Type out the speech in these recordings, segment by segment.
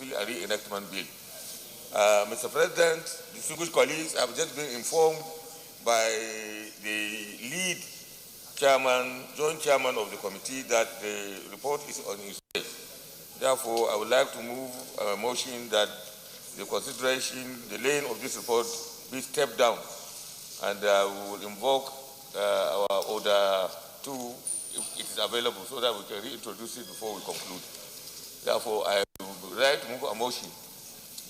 Repeal and Reenactment Bill. Mr. President, distinguished colleagues, I have just been informed by the lead chairman, joint chairman of the committee, that the report is on his way. Therefore, I would like to move a motion that the consideration, the laying of this report be stepped down, and we will invoke our order 2 if it is available, so that we can reintroduce it before we conclude. Therefore, I would like to move a motion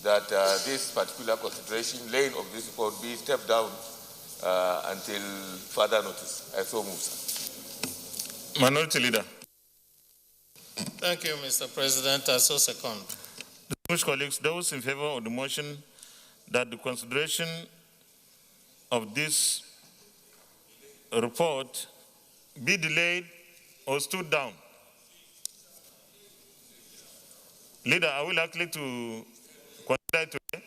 that this particular consideration, laying of this report, be stepped down until further notice. I so move, sir. Minority Leader. Thank you, Mr. President. I so second. Distinguished colleagues, those in favor of the motion that the consideration of this report be delayed or stood down. Leader, are we likely to consider it today?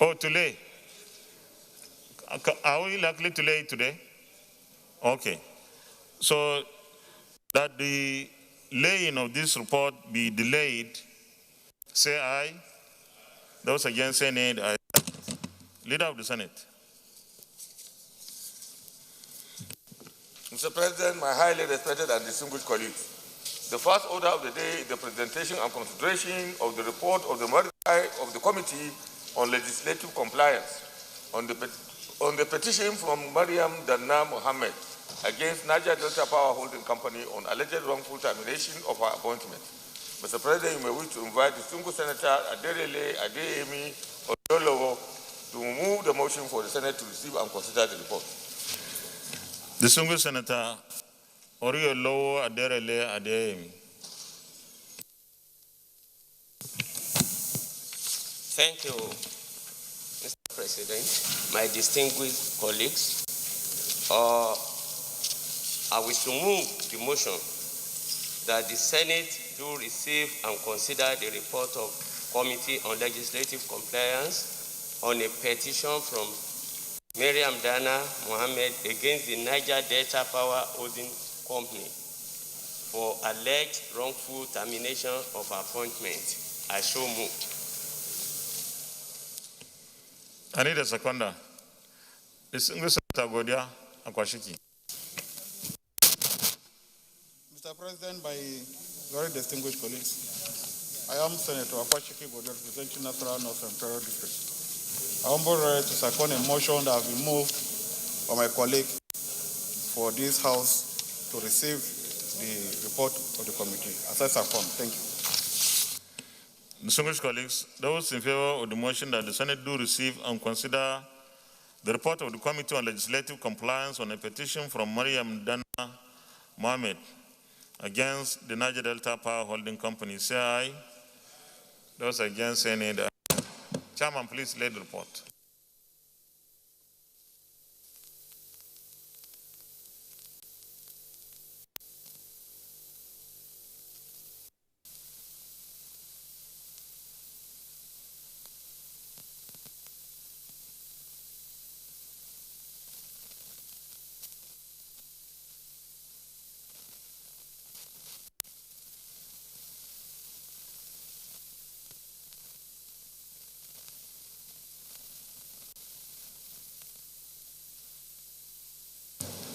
Oh, today. Are we likely to lay it today? Okay. So that the laying of this report be delayed, say aye. Those against say nay. Aye. Leader of the Senate. Mr. President, my highly respected and distinguished colleagues, the first order of the day is the presentation and consideration of the report of the Committee on Legislative Compliance on the petition from Mariam Danna Mohammed against Niger Delta Power Holding Company on alleged wrongful termination of her appointment. Mr. President, you may wish to invite distinguished Senator Aderele Adeyemi Odolowo to move the motion for the Senate to receive and consider the report. Distinguished Senator Odolowo Aderele Adeyemi. Thank you, Mr. President. My distinguished colleagues, I wish to move the motion that the Senate do receive and consider the report of Committee on Legislative Compliance on a petition from Mariam Danna Mohammed against the Niger Delta Power Holding Company for alleged wrongful termination of appointment. I so moved. I need a seconder. Distinguished Senator Godia Akwashiki. Mr. President, my very distinguished colleagues, I am Senator Akwashiki Godia, representing National North Central District. I am ready to second a motion that has been moved by my colleague for this House to receive the report of the committee. As I second, thank you. Distinguished colleagues, those in favor of the motion that the Senate do receive and consider the report of the Committee on Legislative Compliance on a petition from Mariam Danna Mohammed against the Niger Delta Power Holding Company, say aye. Those against say nay. Chairman, please lay the report.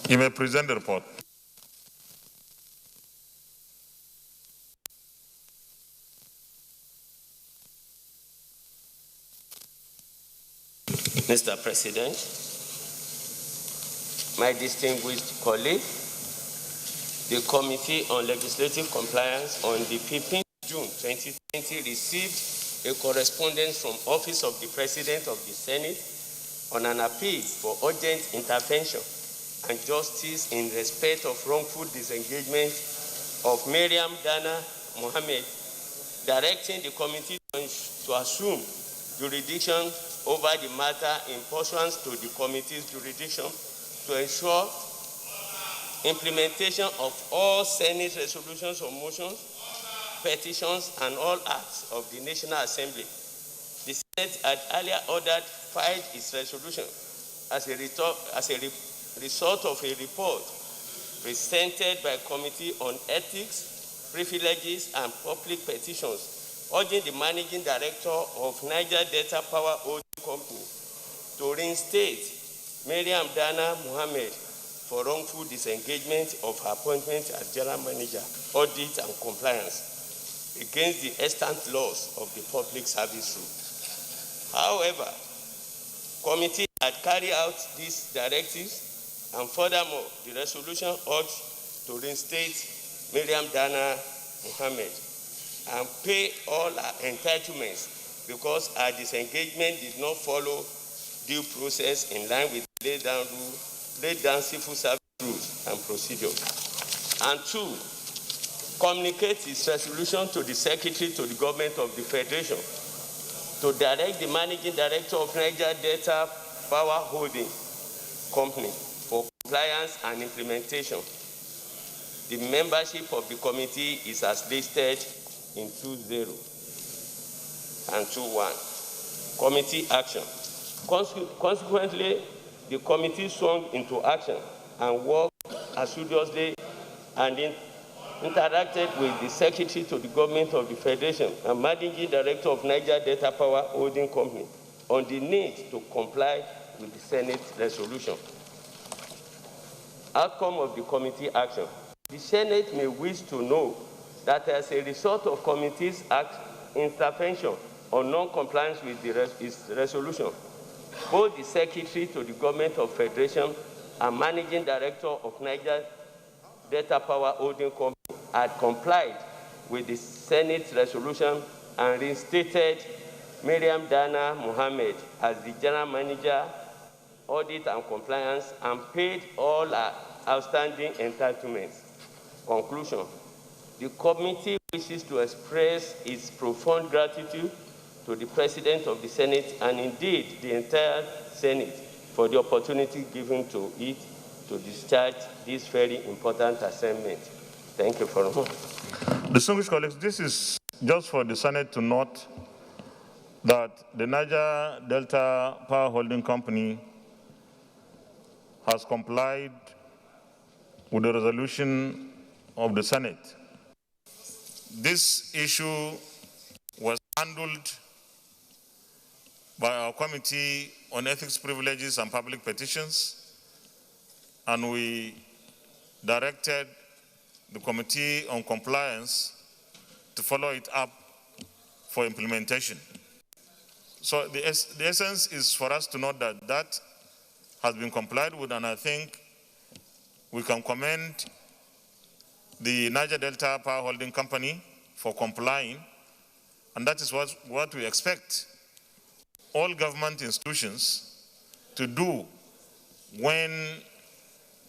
You may present the report. Mr. President, my distinguished colleague, the Committee on Legislative Compliance on the 15th June 2020 received a correspondence from Office of the President of the Senate on an appeal for urgent intervention and justice in respect of wrongful disengagement of Mariam Danna Mohammed, directing the committee to assume jurisdiction over the matter in pursuance to the committee's jurisdiction to ensure implementation of all Senate resolutions or motions, petitions, and all acts of the National Assembly. The Senate had earlier filed its resolution as a result of a report presented by Committee on Ethics, privileges and public petitions, urging the Managing Director of Niger Delta Power Holding Company to reinstate Mariam Dana Mohammed for wrongful disengagement of her appointment as General Manager, Audit and Compliance against the extant laws of the Public Service Rule. However, committee had carried out these directives, and furthermore, the resolution urged to reinstate Mariam Dana Mohammed and pay all her entitlements because her disengagement did not follow due process in line with laid down civil service rules and procedures. And two, communicate his resolution to the Secretary to the Government of the Federation to direct the Managing Director of Niger Delta Power Holding Company for compliance and implementation. The membership of the committee is as listed in 2.0 and 2.1. Committee action. Consequently, the committee swung into action and worked assiduously and interacted with the Secretary to the Government of the Federation and Managing Director of Niger Delta Power Holding Company on the need to comply with the Senate resolution. Outcome of the committee action. The Senate may wish to know that as a result of committee's intervention on non-compliance with its resolution, both the Secretary to the Government of Federation and Managing Director of Niger Delta Power Holding Company had complied with the Senate resolution and reinstated Mariam Dana Mohammed as the General Manager, Audit and Compliance, and paid all her outstanding entitlements. Conclusion. The committee wishes to express its profound gratitude to the President of the Senate and indeed the entire Senate for the opportunity given to it to discharge this very important assignment. Thank you for a moment. Distinguished colleagues, this is just for the Senate to note that the Niger Delta Power Holding Company has complied with the resolution of the Senate. This issue was handled by our Committee on Ethics, Privileges, and Public Petitions, and we directed the Committee on Compliance to follow it up for implementation. So the essence is for us to note that that has been complied with, and I think we can commend the Niger Delta Power Holding Company for complying, and that is what we expect all government institutions to do when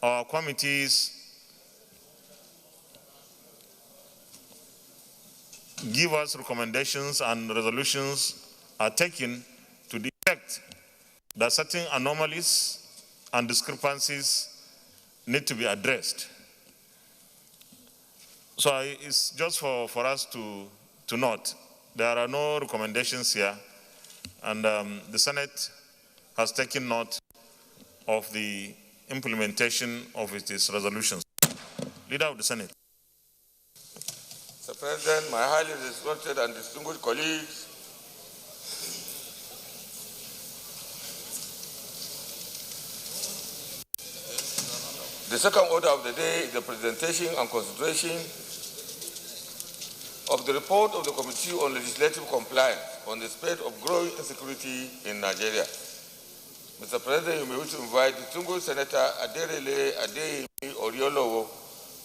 our committees give us recommendations and resolutions are taken to detect that certain anomalies and discrepancies need to be addressed. So it's just for us to note, there are no recommendations here, and the Senate has taken note of the implementation of its resolutions. Leader of the Senate. Mr. President, my highly respected and distinguished colleagues, the second order of the day is the presentation and consideration of the report of the Committee on Legislative Compliance on the state of growing insecurity in Nigeria. Mr. President, you may wish to invite distinguished Senator Aderele Adeyemi Oriolowo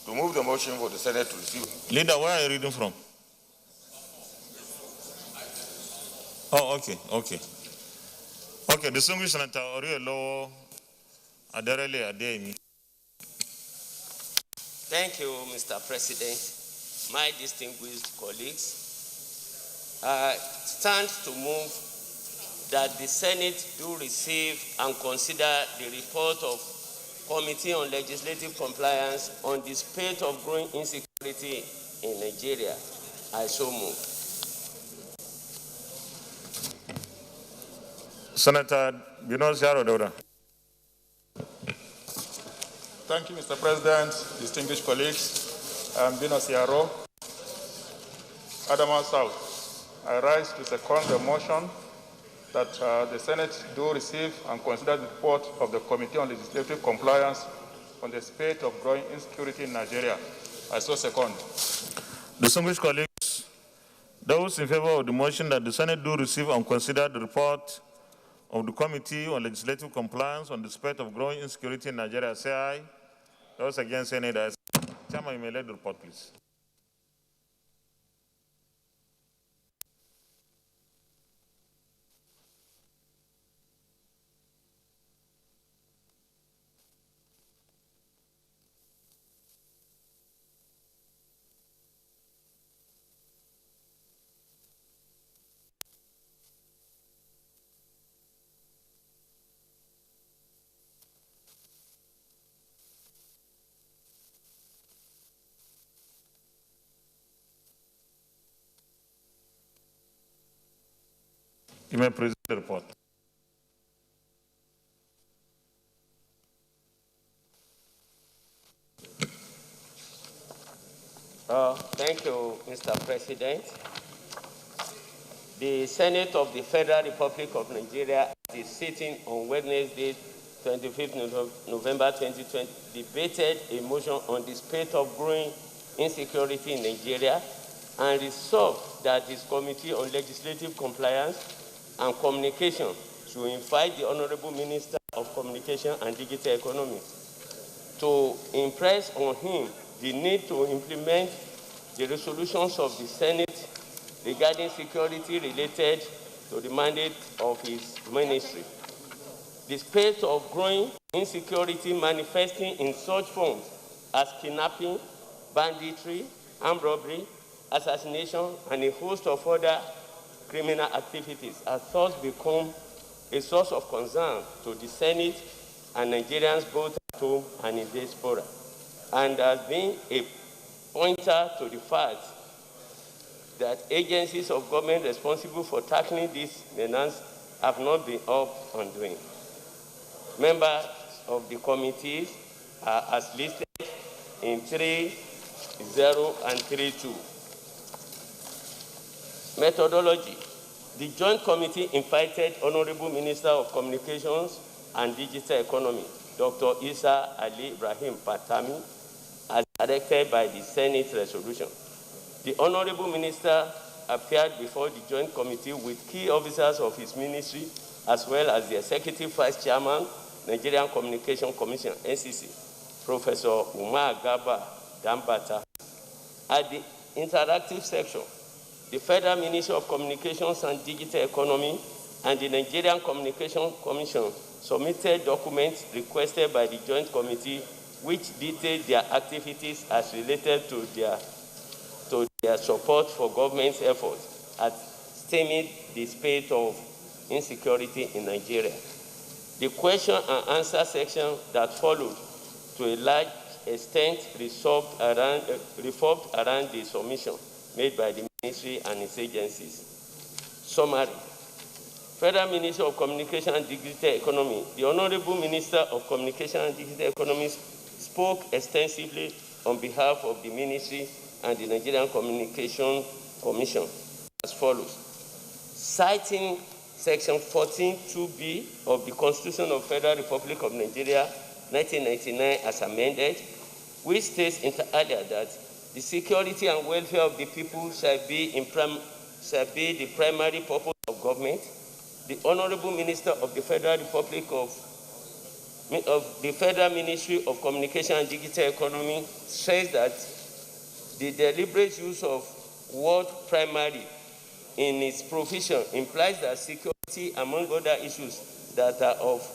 to move the motion for the Senate to receive. Leader, where are you reading from? Oh, okay. Okay, distinguished Senator Oriolowo Aderele Adeyemi. Thank you, Mr. President. My distinguished colleagues, I stand to move that the Senate do receive and consider the report of Committee on Legislative Compliance on the spate of growing insecurity in Nigeria. I so move. Senator Binos Yarododa. Thank you, Mr. President, distinguished colleagues. I'm Binos Yaro, Adamawa South, I rise to second the motion that the Senate do receive and consider the report of the Committee on Legislative Compliance on the spate of growing insecurity in Nigeria. I so second. Distinguished colleagues, those in favor of the motion that the Senate do receive and consider the report of the Committee on Legislative Compliance on the spate of growing insecurity in Nigeria, say aye. Those against, say nay. Chairman, you may lead the report, please. You may present the report. Thank you, Mr. President. The Senate of the Federal Republic of Nigeria is sitting on Wednesday, 25th November 2020, debated a motion on the spate of growing insecurity in Nigeria and resolved that this Committee on Legislative Compliance and Communication should invite the Honorable Minister of Communication and Digital Economy to impress on him the need to implement the resolutions of the Senate regarding security related to the mandate of his ministry. The spate of growing insecurity manifesting in such forms as kidnapping, banditry, armed robbery, assassination, and a host of other criminal activities has thus become a source of concern to the Senate and Nigerians both at home and in diaspora, and has been a pointer to the fact that agencies of government responsible for tackling this menace have not been up and doing. Members of the committees are as listed in 3.0 and 3.2. Methodology. The Joint Committee invited Honorable Minister of Communications and Digital Economy, Dr. Isa Ali Ibrahim Patami, as directed by the Senate resolution. The Honorable Minister appeared before the Joint Committee with key officers of his ministry, as well as the Executive Vice Chairman, Nigerian Communication Commission, NCC, Professor Umar Gaba Dambata. At the interactive section, the Federal Ministry of Communications and Digital Economy and the Nigerian Communication Commission submitted documents requested by the Joint Committee which detailed their activities as related to their support for government's efforts at stemming the spate of insecurity in Nigeria. The question and answer section that followed to a large extent revolved around the submission made by the Ministry and its agencies. Summary. Federal Ministry of Communication and Digital Economy. The Honorable Minister of Communication and Digital Economy spoke extensively on behalf of the Ministry and the Nigerian Communication Commission as follows. Citing Section 14(2)(b) of the Constitution of the Federal Republic of Nigeria, 1999 as amended, which states inter alia that the security and welfare of the people shall be the primary purpose of government. The Honorable Minister of the Federal Republic of the Federal Ministry of Communication and Digital Economy says that the deliberate use of word primary in its provision implies that security, among other issues that are of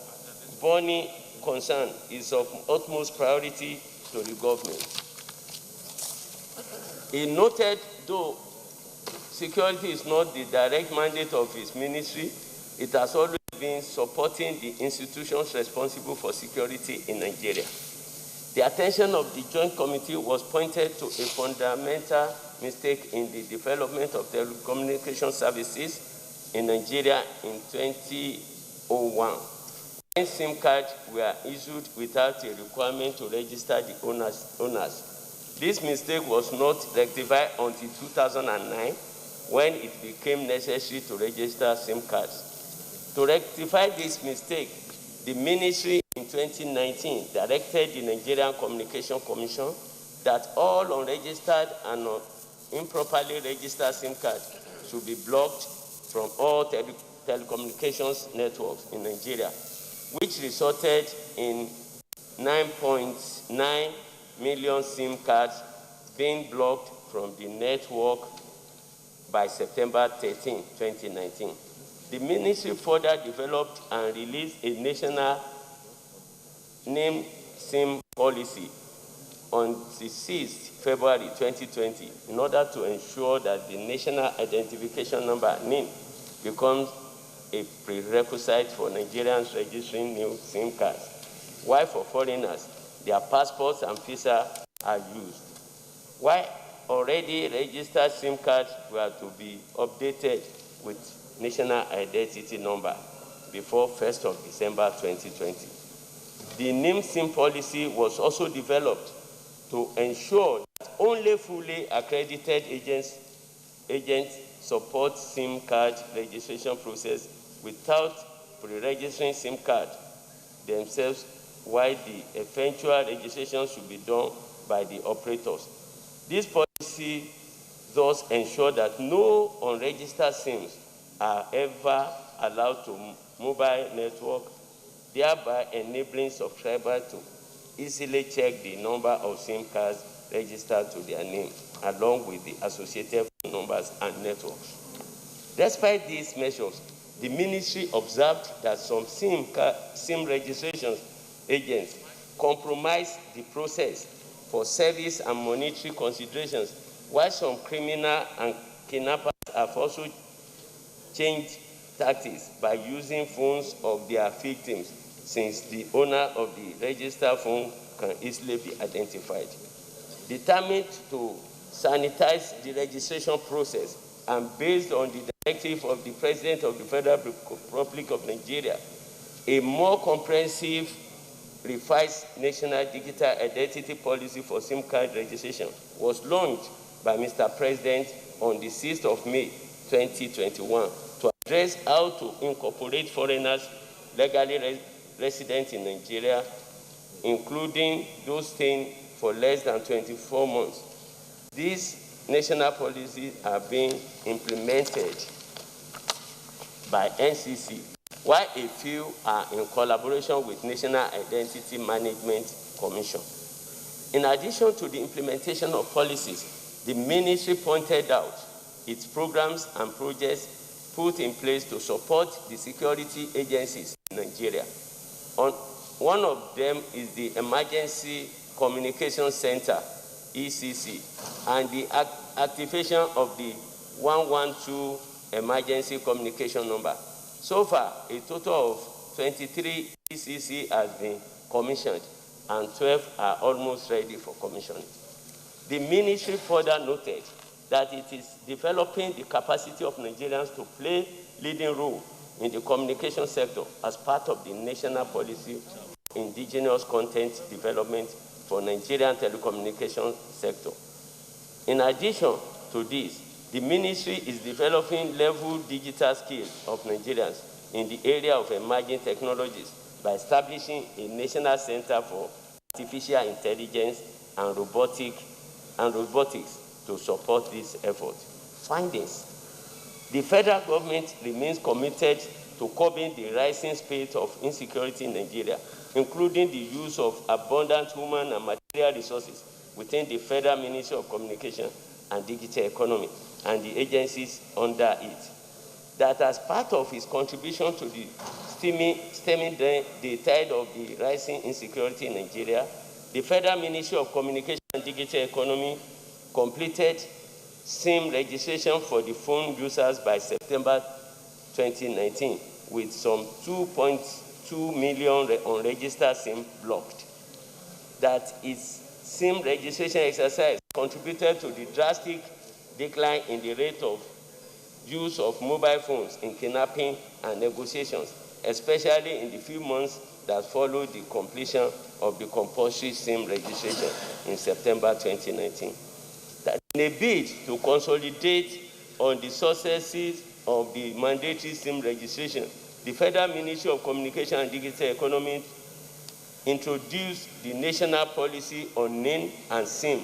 burning concern, is of utmost priority to the government. He noted, though security is not the direct mandate of his ministry, it has always been supporting the institutions responsible for security in Nigeria. The attention of the Joint Committee was pointed to a fundamental mistake in the development of telecommunication services in Nigeria in 2001. When SIM cards were issued without a requirement to register the owners. This mistake was not rectified until 2009, when it became necessary to register SIM cards. To rectify this mistake, the ministry in 2019 directed the Nigerian Communication Commission that all unregistered and improperly registered SIM cards should be blocked from all telecommunications networks in Nigeria, which resulted in 9.9 million SIM cards being blocked from the network by September 13, 2019. The ministry further developed and released a national name SIM policy on the 6th February 2020 in order to ensure that the national identification number NIN becomes a prerequisite for Nigerians registering new SIM cards, while for foreigners, their passports and visa are used. While already registered SIM cards were to be updated with national identity number before 1st of December 2020. The NIM SIM policy was also developed to ensure that only fully accredited agents support SIM card registration process without pre-registering SIM card themselves, while the eventual registration should be done by the operators. This policy thus ensures that no unregistered SIMs are ever allowed to mobile network, thereby enabling subscribers to easily check the number of SIM cards registered to their name, along with the associated phone numbers and networks. Despite these measures, the ministry observed that some SIM registration agents compromise the process for service and monetary considerations, while some criminal and kidnappers have also changed tactics by using phones of their victims, since the owner of the registered phone can easily be identified. Determined to sanitize the registration process and based on the directive of the President of the Federal Republic of Nigeria, a more comprehensive revised national digital identity policy for SIM card registration was launched by Mr. President on the 6th of May 2021 to address how to incorporate foreigners legally resident in Nigeria, including those staying for less than 24 months. These national policies are being implemented by NCC, while a few are in collaboration with National Identity Management Commission. In addition to the implementation of policies, the ministry pointed out its programs and projects put in place to support the security agencies in Nigeria. One of them is the Emergency Communication Center, ECC, and the activation of the 112 emergency communication number. So far, a total of 23 ECC has been commissioned and 12 are almost ready for commissioning. The ministry further noted that it is developing the capacity of Nigerians to play leading role in the communication sector as part of the national policy indigenous content development for Nigerian telecommunication sector. In addition to this, the ministry is developing level digital skills of Nigerians in the area of emerging technologies by establishing a national center for artificial intelligence and robotics to support this effort. Findings. The federal government remains committed to curbing the rising spate of insecurity in Nigeria, including the use of abundant human and material resources within the Federal Ministry of Communication and Digital Economy and the agencies under it. That as part of its contribution to the stemming the tide of the rising insecurity in Nigeria, the Federal Ministry of Communication and Digital Economy completed SIM registration for the phone users by September 2019, with some 2.2 million unregistered SIM blocked. That its SIM registration exercise contributed to the drastic decline in the rate of use of mobile phones in kidnapping and negotiations, especially in the few months that followed the completion of the compulsory SIM registration in September 2019. That in a bid to consolidate on the successes of the mandatory SIM registration, the Federal Ministry of Communication and Digital Economy introduced the National Policy on Name and SIM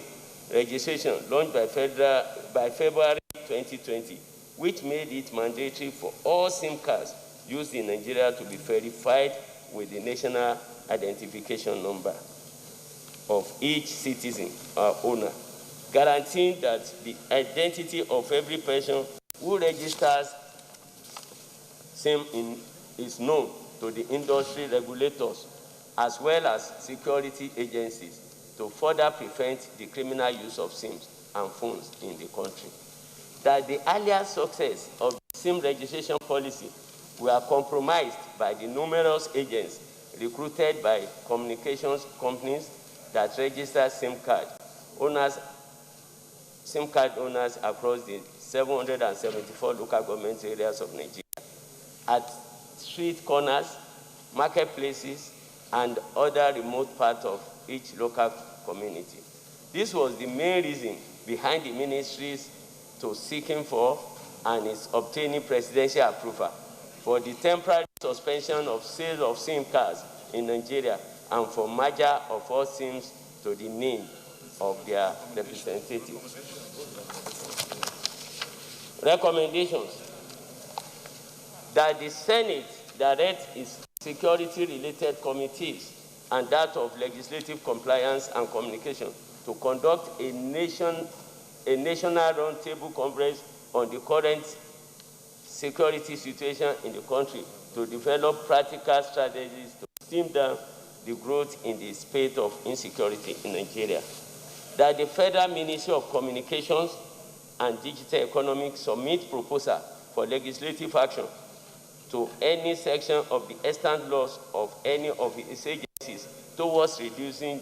registration launched by February 2020, which made it mandatory for all SIM cards used in Nigeria to be verified with the national identification number of each citizen or owner, guaranteeing that the identity of every person who registers SIM is known to the industry regulators as well as security agencies to further prevent the criminal use of SIMs and phones in the country. That the earlier success of the SIM registration policy were compromised by the numerous agents recruited by communications companies that register SIM card owners across the 774 local government areas of Nigeria at street corners, marketplaces, and other remote parts of each local community. This was the main reason behind the ministry's to seeking for and is obtaining presidential approval for the temporary suspension of sales of SIM cards in Nigeria and for merger of all SIMs to the name of their representatives. Recommendations: that the Senate direct its security-related committees and that of legislative compliance and communication to conduct a national roundtable conference on the current security situation in the country to develop practical strategies to stem down the growth in the spate of insecurity in Nigeria. That the Federal Ministry of Communications and Digital Economy submit proposal for legislative action to any section of the extant laws of any of its agencies towards reducing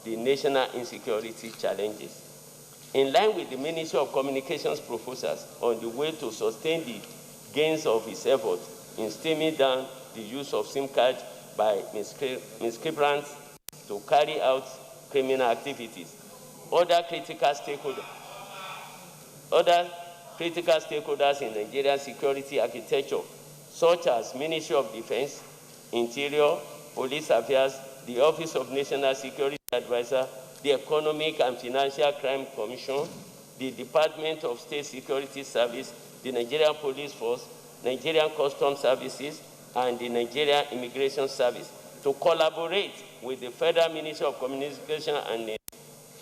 the national insecurity challenges. In line with the Ministry of Communications proposals on the way to sustain the gains of its efforts in stemming down the use of SIM cards by miscreants to carry out criminal activities, other critical stakeholders in Nigerian security architecture, such as Ministry of Defense, Interior, Police Affairs, the Office of National Security Advisor, the Economic and Financial Crime Commission, the Department of State Security Service, the Nigerian Police Force, Nigerian Customs Services, and the Nigerian Immigration Service to collaborate with the Federal Ministry of Communication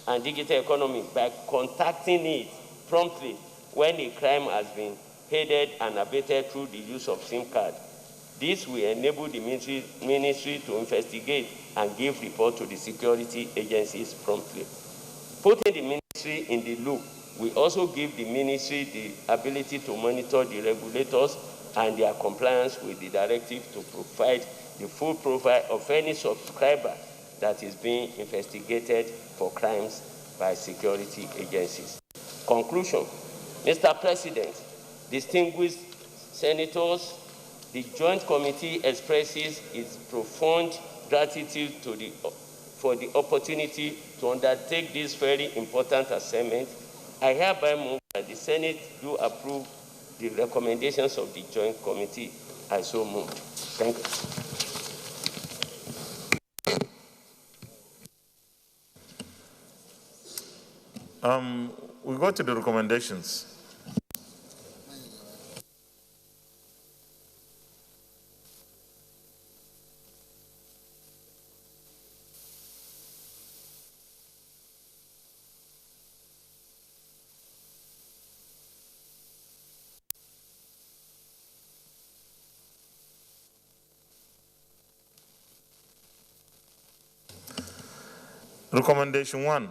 and Digital Economy by contacting it promptly when a crime has been headed and abated through the use of SIM card. This will enable the ministry to investigate and give report to the security agencies promptly. Putting the ministry in the loop will also give the ministry the ability to monitor the regulators and their compliance with the directive to provide the full profile of any subscriber that is being investigated for crimes by security agencies. Conclusion: Mr. President, distinguished senators, the Joint Committee expresses its profound gratitude for the opportunity to undertake this very important assignment. I hereby move that the Senate do approve the recommendations of the Joint Committee. I so move. Thank you. We go to the recommendations. Recommendation 1,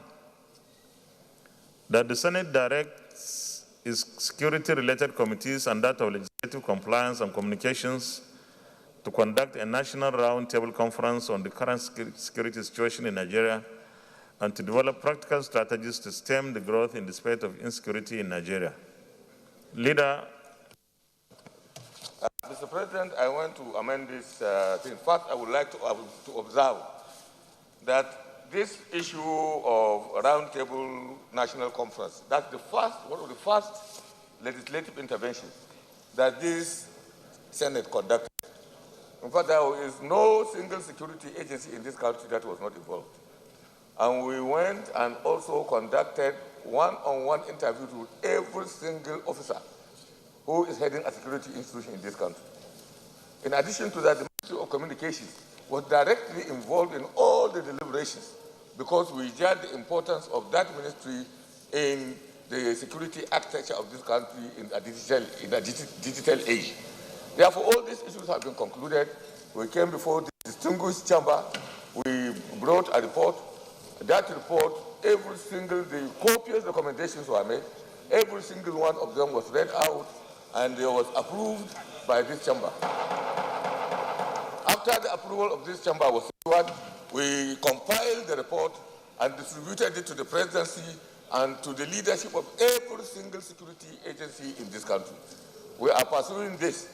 that the Senate directs its security-related committees and that of legislative compliance and communications to conduct a national roundtable conference on the current security situation in Nigeria and to develop practical strategies to stem the growth in the spate of insecurity in Nigeria. Leader. Mr. Mr. President, I want to amend this thing. First, I would like to observe that this issue of roundtable national conference, that's one of the first legislative interventions that this Senate conducted. In fact, there is no single security agency in this country that was not involved. And we went and also conducted one-on-one interviews with every single officer who is heading a security institution in this country. In addition to that, the Ministry of Communications was directly involved in all the deliberations because we judge the importance of that ministry in the security architecture of this country in a digital age. Therefore, all these issues have been concluded. We came before the distinguished chamber. We brought a report. That report, every single, the copious recommendations were made. Every single one of them was read out and they was approved by this chamber. After the approval of this chamber was secured, we compiled the report and distributed it to the presidency and to the leadership of every single security agency in this country. We are pursuing this,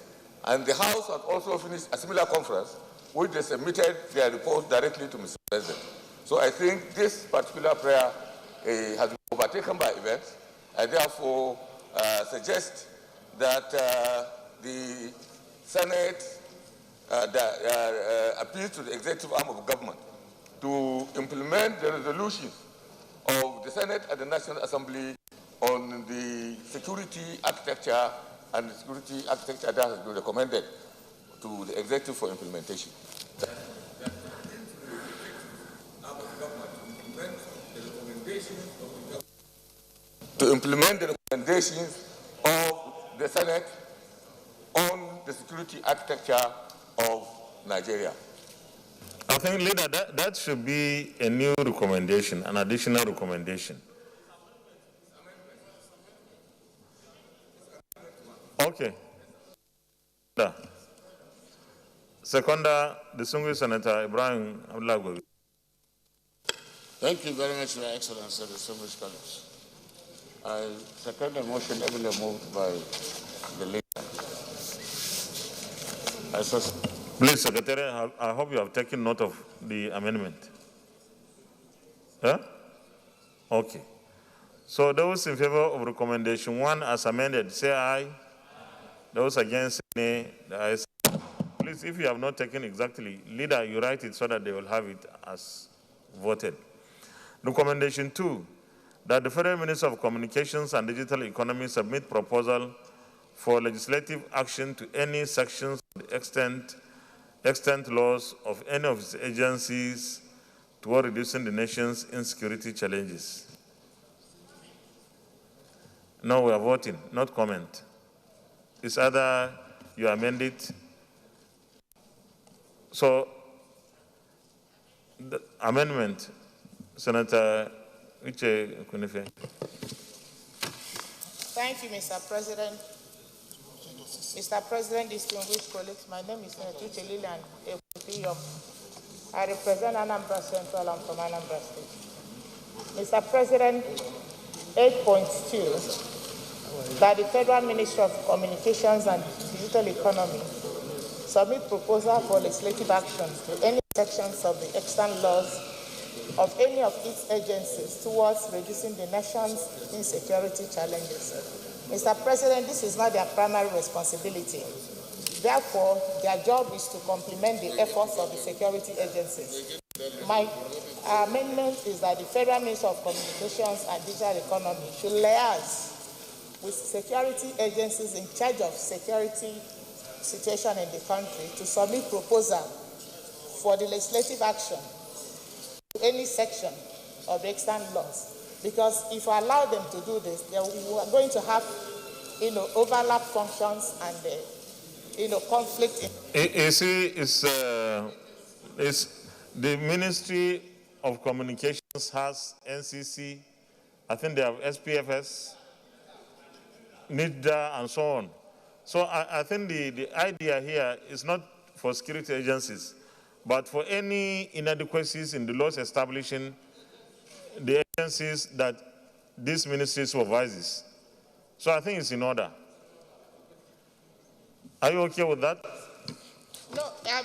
and the House has also finished a similar conference, which they submitted their report directly to Mr. President. So I think this particular prayer has been overtaken by events. I therefore suggest that the Senate appeals to the executive arm of government to implement the resolutions of the Senate and the National Assembly on the security architecture and the security architecture that has been recommended to the executive for implementation. To implement the recommendations of the Senate on the security architecture of Nigeria. I think, Leader, that should be a new recommendation, an additional recommendation. Okay. Seconder, distinguished Senator Ibrahim Abdullah. Thank you very much, Your Excellency, distinguished colleagues. I second the motion ably moved by the leader. Please, Secretary, I hope you have taken note of the amendment. Huh? Okay. So those in favor of recommendation 1 as amended, say aye. Those against, say nay. The ayes. Please, if you have not taken exactly, Leader, you write it so that they will have it as voted. Recommendation 2, that the Federal Minister of Communications and Digital Economy submit proposal for legislative action to any sections of the extent laws of any of its agencies toward reducing the nation's insecurity challenges. No, we are voting, not comment. It's either you amend it. So, the amendment, Senator Uche Kunife. Thank you, Mr. President. Mr. President, distinguished colleagues, my name is Senator Uche Lilian Ekuti. I represent Anambra Central. I'm from Anambra State. Mr. President, 8.2, that the Federal Ministry of Communications and Digital Economy submit proposal for legislative action to any sections of the extant laws of any of its agencies towards reducing the nation's insecurity challenges. Mr. President, this is not their primary responsibility. Therefore, their job is to complement the efforts of the security agencies. My amendment is that the Federal Ministry of Communications and Digital Economy should liaise with security agencies in charge of security situation in the country to submit proposal for the legislative action to any section of the extant laws. Because if we allow them to do this, we are going to have, overlap functions and, conflict. You see, it's the Ministry of Communications has NCC, I think they have SPFS, NIDA, and so on. So I think the idea here is not for security agencies, but for any inadequacies in the laws establishing the agencies that this ministry supervises. So I think it's in order. Are you okay with that? No,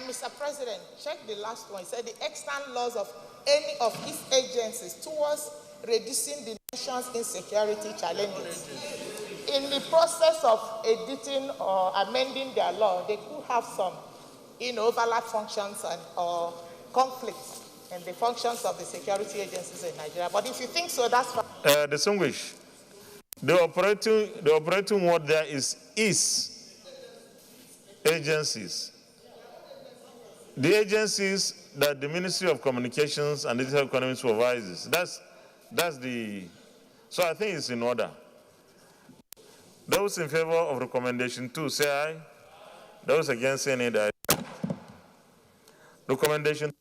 Mr. President, check the last one. It said the extant laws of any of its agencies towards reducing the nation's insecurity challenges. In the process of editing or amending their law, they could have some overlap functions and or conflicts in the functions of the security agencies in Nigeria. But if you think so, that's fine. Distinguished. The operating word there is agencies. The agencies that the Ministry of Communications and Digital Economy supervises. That's the. So I think it's in order. Those in favor of recommendation 2, say aye. Those against, say nay. Recommendation.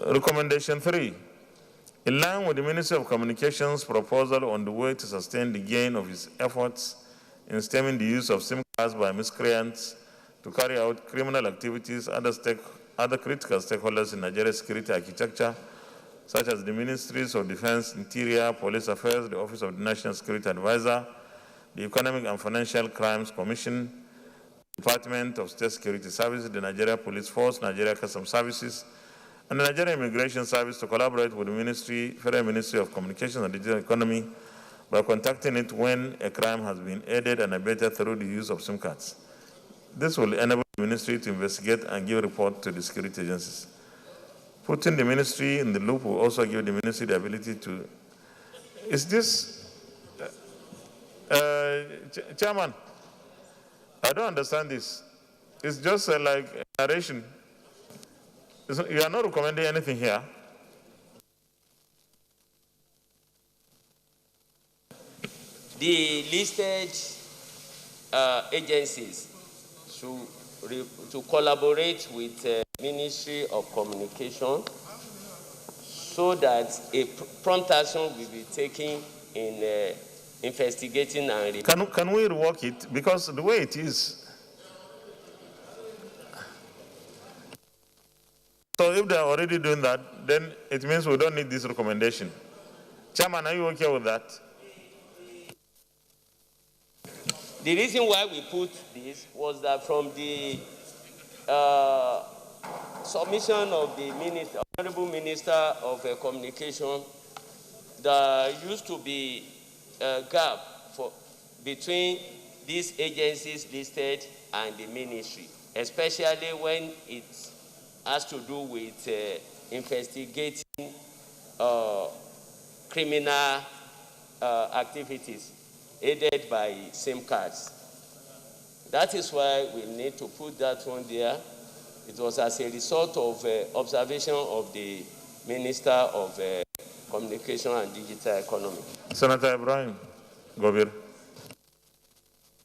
Recommendation 3. In line with the Ministry of Communications proposal on the way to sustain the gain of its efforts in stemming the use of SIM cards by miscreants to carry out criminal activities, other critical stakeholders in Nigeria's security architecture, such as the Ministries of Defense, Interior, Police Affairs, the Office of the National Security Advisor, the Economic and Financial Crimes Commission, Department of State Security Services, the Nigeria Police Force, Nigeria Customs Services, and the Nigerian Immigration Service to collaborate with the Federal Ministry of Communications and Digital Economy by contacting it when a crime has been aided and abetted through the use of SIM cards. This will enable the ministry to investigate and give report to the security agencies. Putting the ministry in the loop will also give the ministry the ability to. Is this, Chairman? I don't understand this. It's just like a narration. You are not recommending anything here. The listed agencies to collaborate with the Ministry of Communication so that a prompt action will be taken in investigating and... Can we rework it? Because the way it is... So if they are already doing that, then it means we don't need this recommendation. Chairman, are you okay with that? The reason why we put this was that from the submission of the Honorable Minister of Communication, there used to be a gap between these agencies listed and the ministry, especially when it has to do with investigating criminal activities aided by SIM cards. That is why we need to put that one there. It was as a result of observation of the Minister of Communication and Digital Economy. Senator Ibrahim Gobir.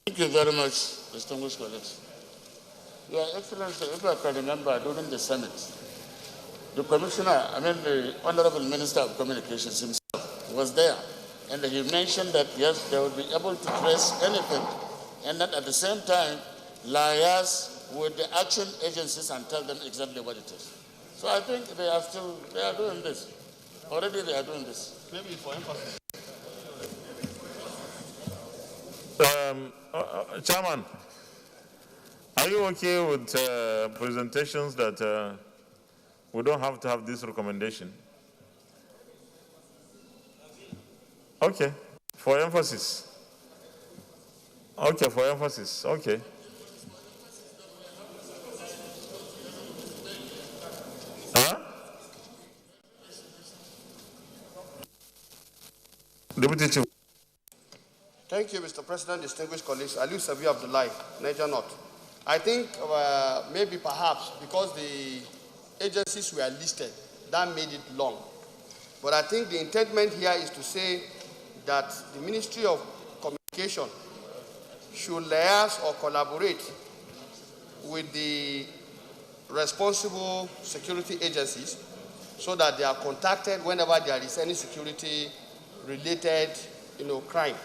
Thank you very much, distinguished colleagues. Your Excellency, if I can remember, during the summit, the the Honorable Minister of Communications himself was there, and he mentioned that, yes, they will be able to trace anything, and that at the same time, liaise with the action agencies and tell them exactly what it is. So I think they are doing this. Already they are doing this. Maybe for emphasis. Chairman, are you okay with presentations that we don't have to have this recommendation? Okay, for emphasis. Okay, for emphasis. Okay. Huh? Deputy Chief. Thank you, Mr. President, distinguished colleagues. Aliu Sabi Abdullahi, Niger North. I think maybe perhaps because the agencies were listed, that made it long. But I think the intendment here is to say that the Ministry of Communication should liaise or collaborate with the responsible security agencies so that they are contacted whenever there is any security-related, crime,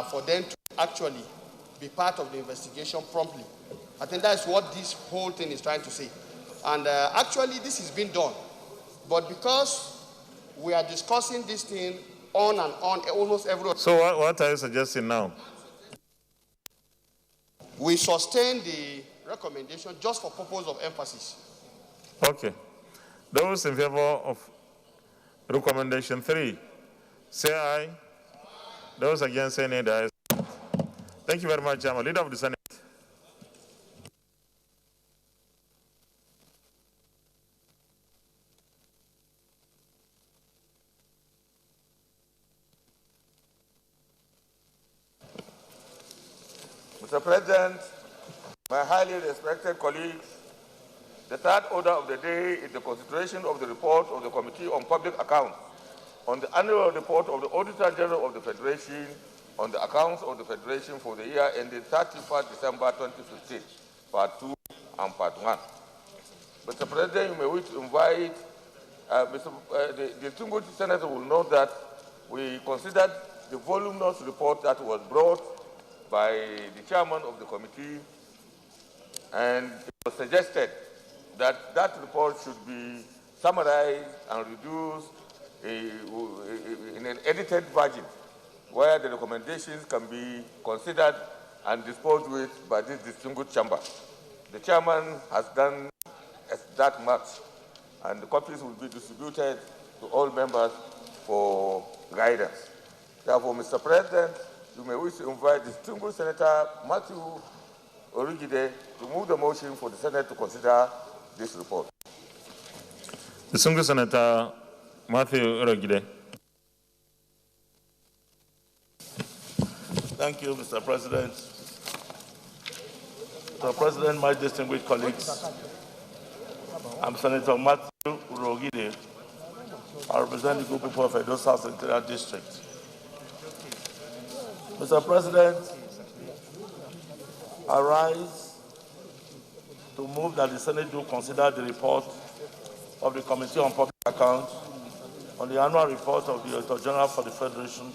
for them to actually be part of the investigation promptly. I think that's what this whole thing is trying to say. And actually, this has been done. But because we are discussing this thing on and on almost every... So what are you suggesting now? We sustain the recommendation just for purpose of emphasis. Okay. Those in favor of recommendation 3, say aye. Those against, say nay. The ayes. Thank you very much, Chairman. Leader of the Senate. Mr. President, my highly respected colleagues, the third order of the day is the consideration of the report of the Committee on Public Accounts on the annual report of the Auditor General of the Federation on the accounts of the Federation for the year ending 31st December 2015, Part 2 and Part 1. Mr. President, you may wish to invite the distinguished senator will note that we considered the voluminous report that was brought by the chairman of the committee, and it was suggested that that report should be summarized and reduced in an edited version where the recommendations can be considered and disposed with by this distinguished chamber. The chairman has done that much, and the copies will be distributed to all members for guidance. Therefore, Mr. President, you may wish to invite distinguished Senator Matthew Origide to move the motion for the Senate to consider this report. Distinguished Senator Matthew Origide. Thank you, Mr. President. Mr. President, my distinguished colleagues, I'm Senator Matthew Urogide. I represent the group people of Edo South Central District. Mr. President, I rise to move that the Senate do consider the report of the Committee on Public Accounts on the annual report of the Auditor General for the Federation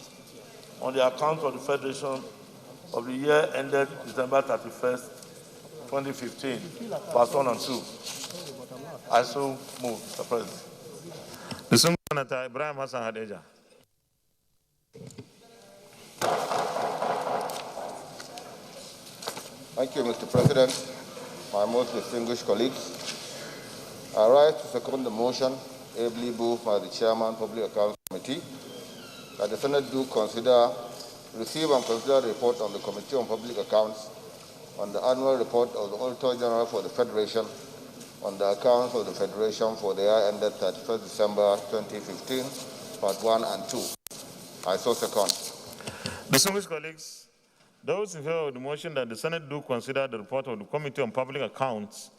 on the account of the Federation of the year ended December 31st, 2015, Parts 1 and 2. I so move, Mr. President. Distinguished Senator Ibrahim Hassan Hadeja. Thank you, Mr. President. My most distinguished colleagues, I rise to second the motion ably moved by the Chairman, Public Accounts Committee, that the Senate do receive and consider the report on the Committee on Public Accounts on the annual report of the Auditor General for the Federation on the accounts of the Federation for the year ended 31st December 2015, Part 1 and 2. I so second. Distinguished colleagues, those in favor of the motion that the Senate do consider the report of the Committee on Public Accounts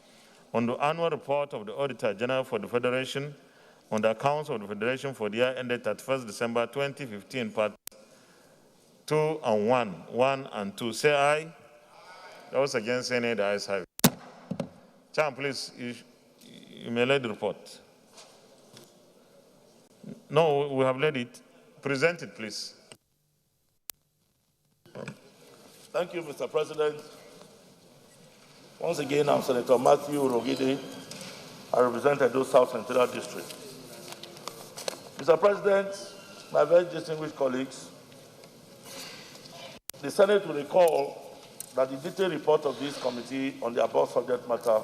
on the annual report of the Auditor General for the Federation on the accounts of the Federation for the year ended 31st December 2015, Part 2 and 1 and 2, say aye. Those against, say nay. The ayes have it. Chairman, please, you may lead the report. No, we have led it. Present it, please. Thank you, Mr. President. Once again, I'm Senator Matthew Urogide. I represent Edo South Central District. Mr. President, my very distinguished colleagues, the Senate will recall that the detailed report of this committee on the above subject matter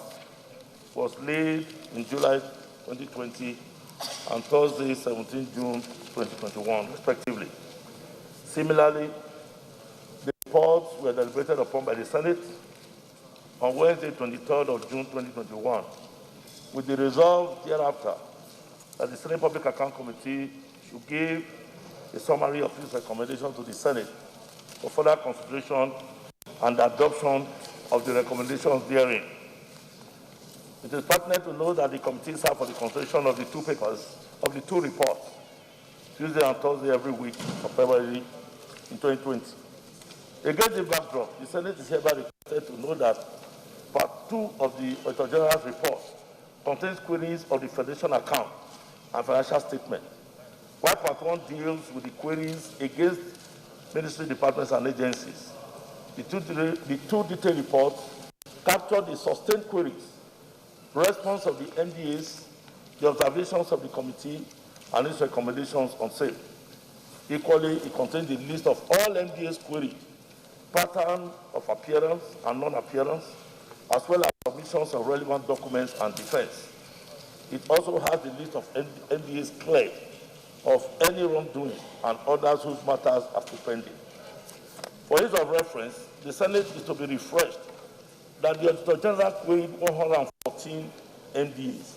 was laid in July 2020 and Thursday, 17 June 2021, respectively. Similarly, the reports were deliberated upon by the Senate on Wednesday, 23rd of June 2021, with the resolve thereafter that the Senate Public Account Committee should give a summary of its recommendation to the Senate for further consideration and adoption of the recommendations therein. It is pertinent to note that the committee served for the consideration of the two reports, Tuesday and Thursday every week of February in 2020. Against the backdrop, the Senate is hereby requested to know that Part 2 of the Auditor General's report contains queries of the Federation account and financial statement, while Part 1 deals with the queries against ministry departments and agencies. The two detailed reports captured the sustained queries, response of the NDAs, the observations of the committee, and its recommendations on sale. Equally, it contains the list of all NDAs queried, pattern of appearance and non-appearance, as well as submissions of relevant documents and defense. It also has the list of NDAs cleared of any wrongdoing and others whose matters are still pending. For ease of reference, the Senate is to be refreshed that the Auditor General queried 114 NDAs,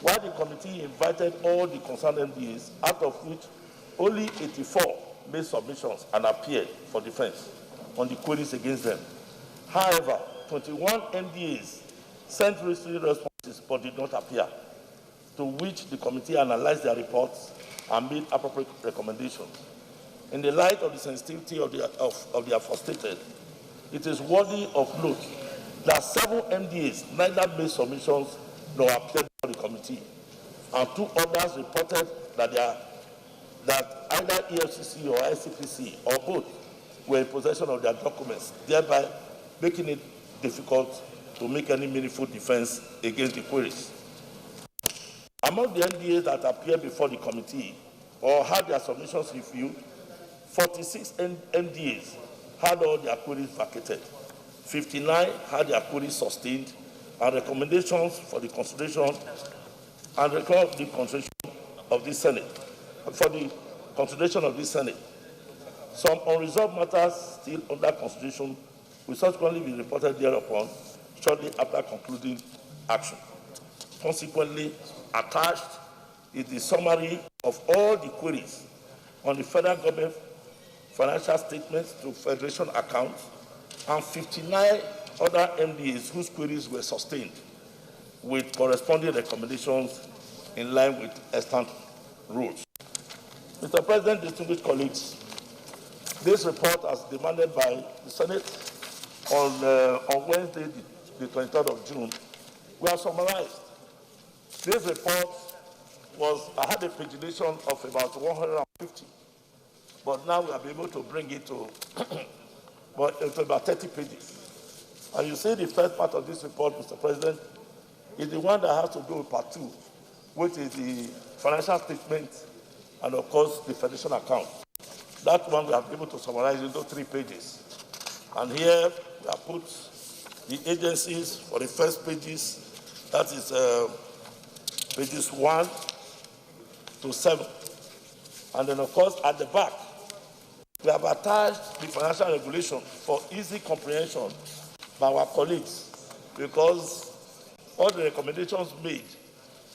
while the committee invited all the concerned NDAs, out of which only 84 made submissions and appeared for defense on the queries against them. However, 21 NDAs sent written responses but did not appear, to which the committee analyzed their reports and made appropriate recommendations. In the light of the sensitivity of the aforestated, it is worthy of note that 7 MDAs neither made submissions nor appeared before the committee, and 2 others reported that either EFCC or ICPC or both were in possession of their documents, thereby making it difficult to make any meaningful defense against the queries. Among the NDAs that appeared before the committee or had their submissions reviewed, 46 NDAs had all their queries vacated, 59 had their queries sustained, and recommendations for the consideration and record the consideration of the Senate. For the consideration of this Senate, some unresolved matters still under consideration will subsequently be reported thereupon shortly after concluding action. Consequently, attached is the summary of all the queries on the federal government financial statements to federation accounts and 59 other MDAs whose queries were sustained with corresponding recommendations in line with extant rules. Mr. President, distinguished colleagues, this report, as demanded by the Senate on Wednesday, the 23rd of June, were summarized. This report had a pagination of about 150, but now we have been able to bring it to about 30 pages. And you see the first part of this report, Mr. President, is the one that has to do with part 2, which is the financial statement and, of course, the federation account. That one we have been able to summarize into 3 pages. And here we have put the agencies for the first pages, that is pages 1 to 7. And then, of course, at the back, we have attached the financial regulation for easy comprehension by our colleagues, because all the recommendations made,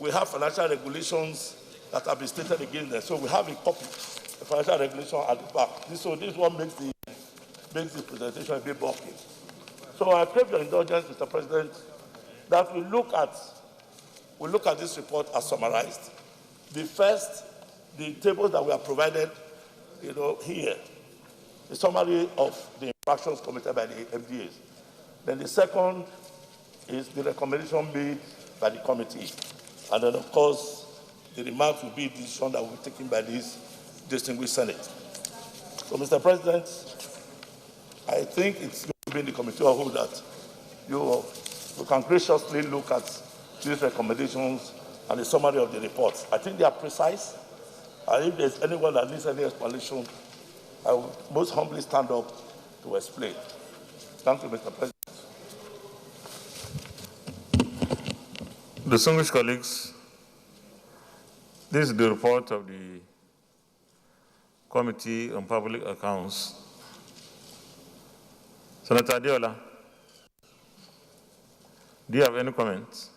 we have financial regulations that have been stated against them. So we have a copy of the financial regulation at the back. So this one makes the presentation a bit bulky. So I crave your indulgence, Mr. President, that we look at this report as summarized. The tables that we have provided, here, the summary of the infractions committed by the MDAs. Then the second is the recommendation made by the committee. And then, of course, the remarks will be the decision that will be taken by this distinguished Senate. So, Mr. President, I think it's going to be in the committee of whole that you can graciously look at these recommendations and the summary of the reports. I think they are precise. And if there's anyone that needs any explanation, I will most humbly stand up to explain. Thank you, Mr. President. Distinguished colleagues, this is the report of the Committee on Public Accounts. Senator Adeola, do you have any comments?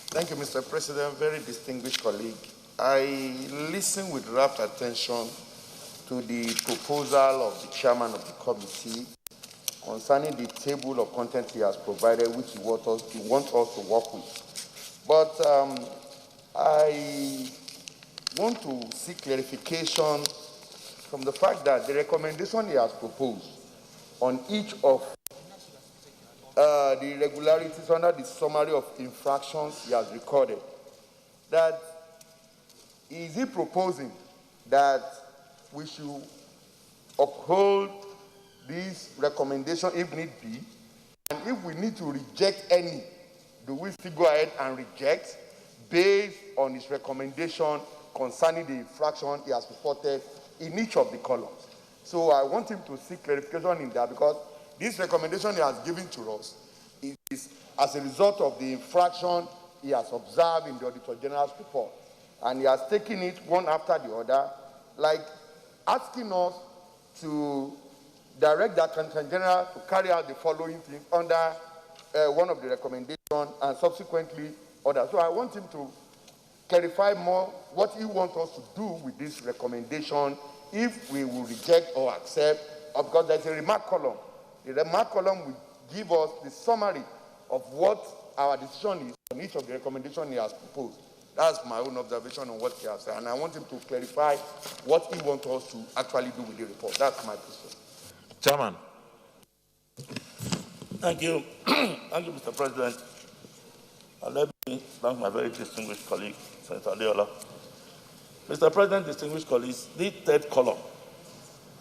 Thank you, Mr. President. Very distinguished colleague. I listened with rapt attention to the proposal of the chairman of the committee concerning the table of content he has provided, which he wants us to work with. But I want to seek clarification from the fact that the recommendation he has proposed on each of the irregularities under the summary of infractions he has recorded, that is he proposing that we should uphold this recommendation if need be, and if we need to reject any, do we still go ahead and reject based on his recommendation concerning the infraction he has reported in each of the columns? So I want him to seek clarification in that, because this recommendation he has given to us is as a result of the infraction he has observed in the Auditor General's report. And he has taken it one after the other, like asking us to direct the Accountant General to carry out the following things under one of the recommendations and subsequently others. So I want him to clarify more what he wants us to do with this recommendation, if we will reject or accept, because there's a remark column. The remark column will give us the summary of what our decision is on each of the recommendations he has proposed. That's my own observation on what he has said, and I want him to clarify what he wants us to actually do with the report. That's my question. Chairman. Thank you. Thank you, Mr. President. Let me thank my very distinguished colleague, Senator Adeola. Mr. President, distinguished colleagues, the third column,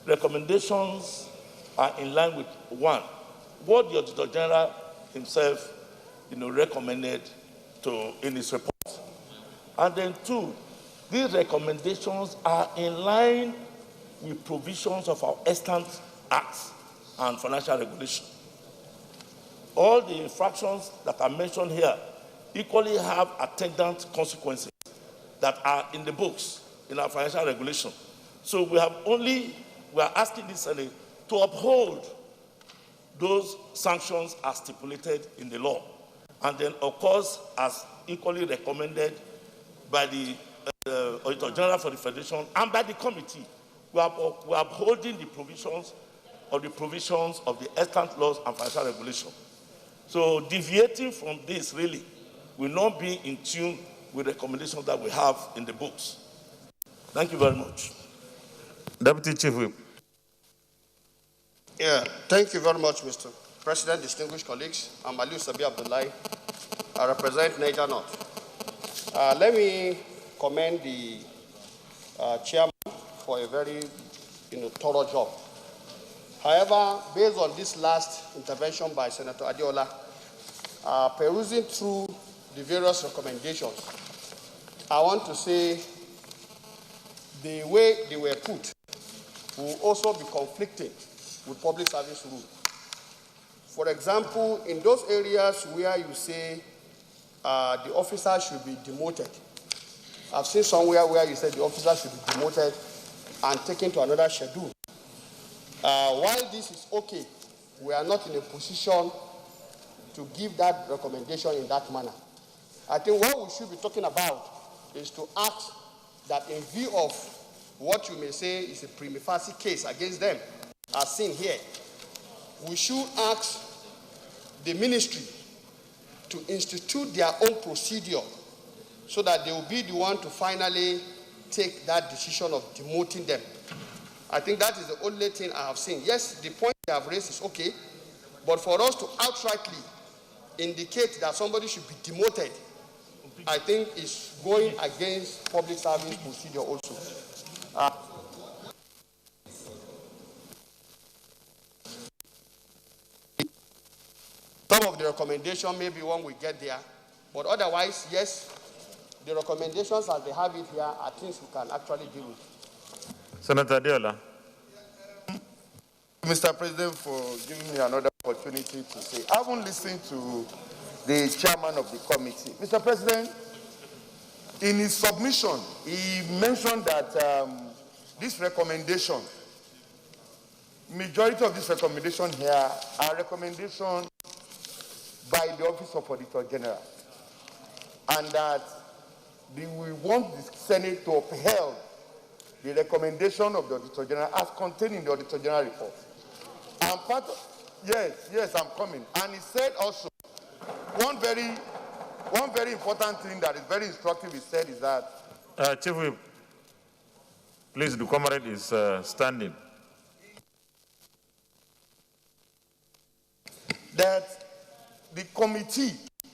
recommendations are in line with, one, what the Auditor General himself recommended in his report. And then two, these recommendations are in line with provisions of our extant acts and financial regulation. All the infractions that are mentioned here equally have attendant consequences that are in the books, in our financial regulation. So we are asking the Senate to uphold those sanctions as stipulated in the law, and then, of course, as equally recommended by the Auditor General for the Federation and by the committee. We are upholding the provisions of the extant laws and financial regulation. So deviating from this really will not be in tune with recommendations that we have in the books. Thank you very much. Deputy Chief Whip. Yeah, thank you very much, Mr. President, distinguished colleagues. I'm Aliu Sabi Abdullahi. I represent Niger North. Let me commend the chairman for a very thorough job. However, based on this last intervention by Senator Adeola, perusing through the various recommendations, I want to say the way they were put will also be conflicting with public service rule. For example, in those areas where you say the officer should be demoted, I've seen somewhere where you said the officer should be demoted and taken to another schedule. While this is okay, we are not in a position to give that recommendation in that manner. I think what we should be talking about is to ask that in view of what you may say is a prima facie case against them, as seen here, we should ask the ministry to institute their own procedure so that they will be the one to finally take that decision of demoting them. I think that is the only thing I have seen. Yes, the point they have raised is okay, but for us to outrightly indicate that somebody should be demoted, I think is going against public service procedure also. Some of the recommendation, maybe one will get there, but otherwise, yes, the recommendations as they have it here are things we can actually deal with. Senator Adeola. Mr. President, for giving me another opportunity to say, I haven't listened to the chairman of the committee. Mr. President, in his submission, he mentioned that this recommendation, majority of this recommendation here are recommendations by the Office of Auditor General, and that we want the Senate to uphold the recommendation of the Auditor General as contained in the Auditor General report. And part of, yes, I'm coming. And he said also, one very important thing that is very instructive, he said, is that... Chief Whip, please, the comrade is standing. That the committee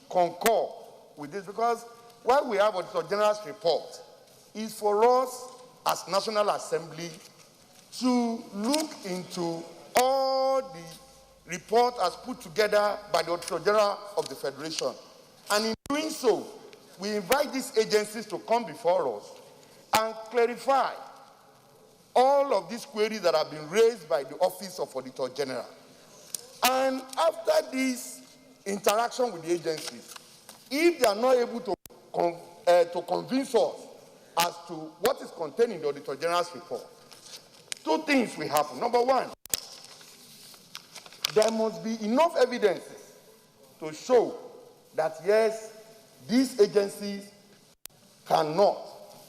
concur with this, because what we have Auditor General's report is for us as National Assembly to look into all the reports as put together by the Auditor General of the Federation. And in doing so, we invite these agencies to come before us and clarify all of these queries that have been raised by the Office of Auditor General. And after this interaction with the agencies, if they are not able to convince us as to what is contained in the Auditor General's report, two things will happen. Number one, there must be enough evidence to show that, yes, these agencies cannot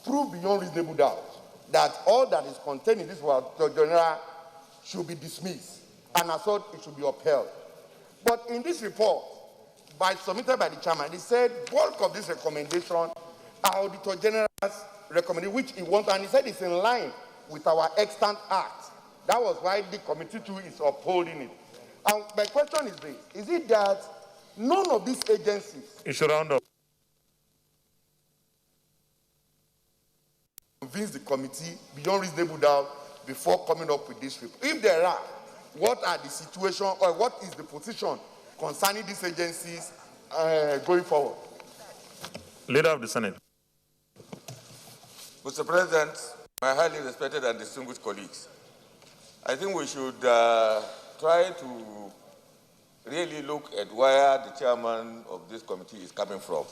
prove beyond reasonable doubt that all that is contained in this Auditor General should be dismissed, and as such, it should be upheld. But in this report, submitted by the chairman, he said bulk of this recommendation are Auditor General's recommendation, which he wants, and he said it's in line with our extant act. That was why the committee too is upholding it. And my question is this: is it that none of these agencies convince the committee beyond reasonable doubt before coming up with this report? If there are, what are the situation, or what is the position concerning these agencies going forward? Leader of the Senate. Mr. President, my highly respected and distinguished colleagues, I think we should try to really look at where the chairman of this committee is coming from.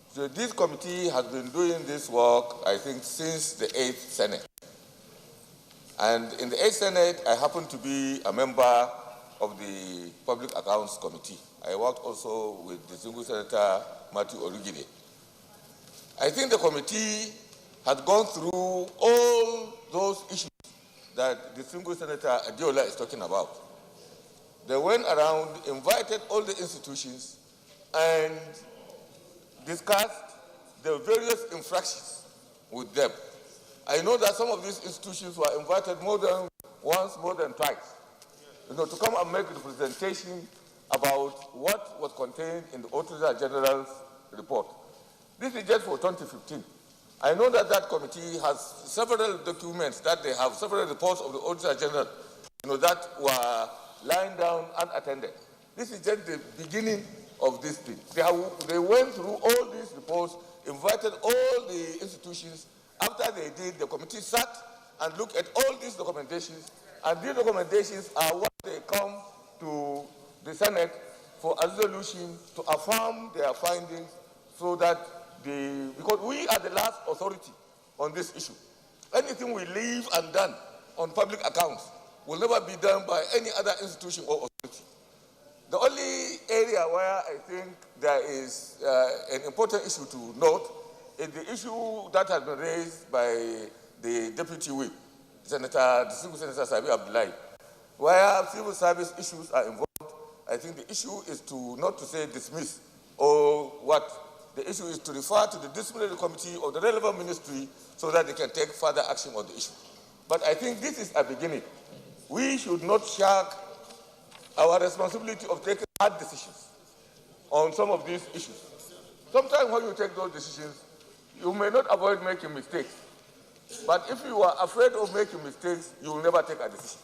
So this committee has been doing this work, I think, since the 8th Senate. And in the 8th Senate, I happen to be a member of the Public Accounts Committee. I worked also with distinguished Senator Matthew Orugide. I think the committee had gone through all those issues that distinguished Senator Adiola is talking about. They went around, invited all the institutions, and discussed the various infractions with them. I know that some of these institutions were invited more than once, more than twice, to come and make the presentation about what was contained in the Auditor General's report. This is just for 2015. I know that that committee has several documents that they have, several reports of the Auditor General, that were lying down unattended. This is just the beginning of this thing. They went through all these reports, invited all the institutions. After they did, the committee sat and looked at all these recommendations, and these recommendations are what they come to the Senate for a resolution to affirm their findings, so that because we are the last authority on this issue. Anything we leave undone on public accounts will never be done by any other institution or authority. The only area where I think there is an important issue to note is the issue that has been raised by the Deputy Whip, distinguished Senator Sabi Abdullahi, where civil service issues are involved. I think the issue is not to say dismiss or what. The issue is to refer to the disciplinary committee of the relevant ministry so that they can take further action on the issue. But I think this is a beginning. We should not shirk our responsibility of taking hard decisions on some of these issues. Sometimes when you take those decisions, you may not avoid making mistakes. But if you are afraid of making mistakes, you will never take a decision.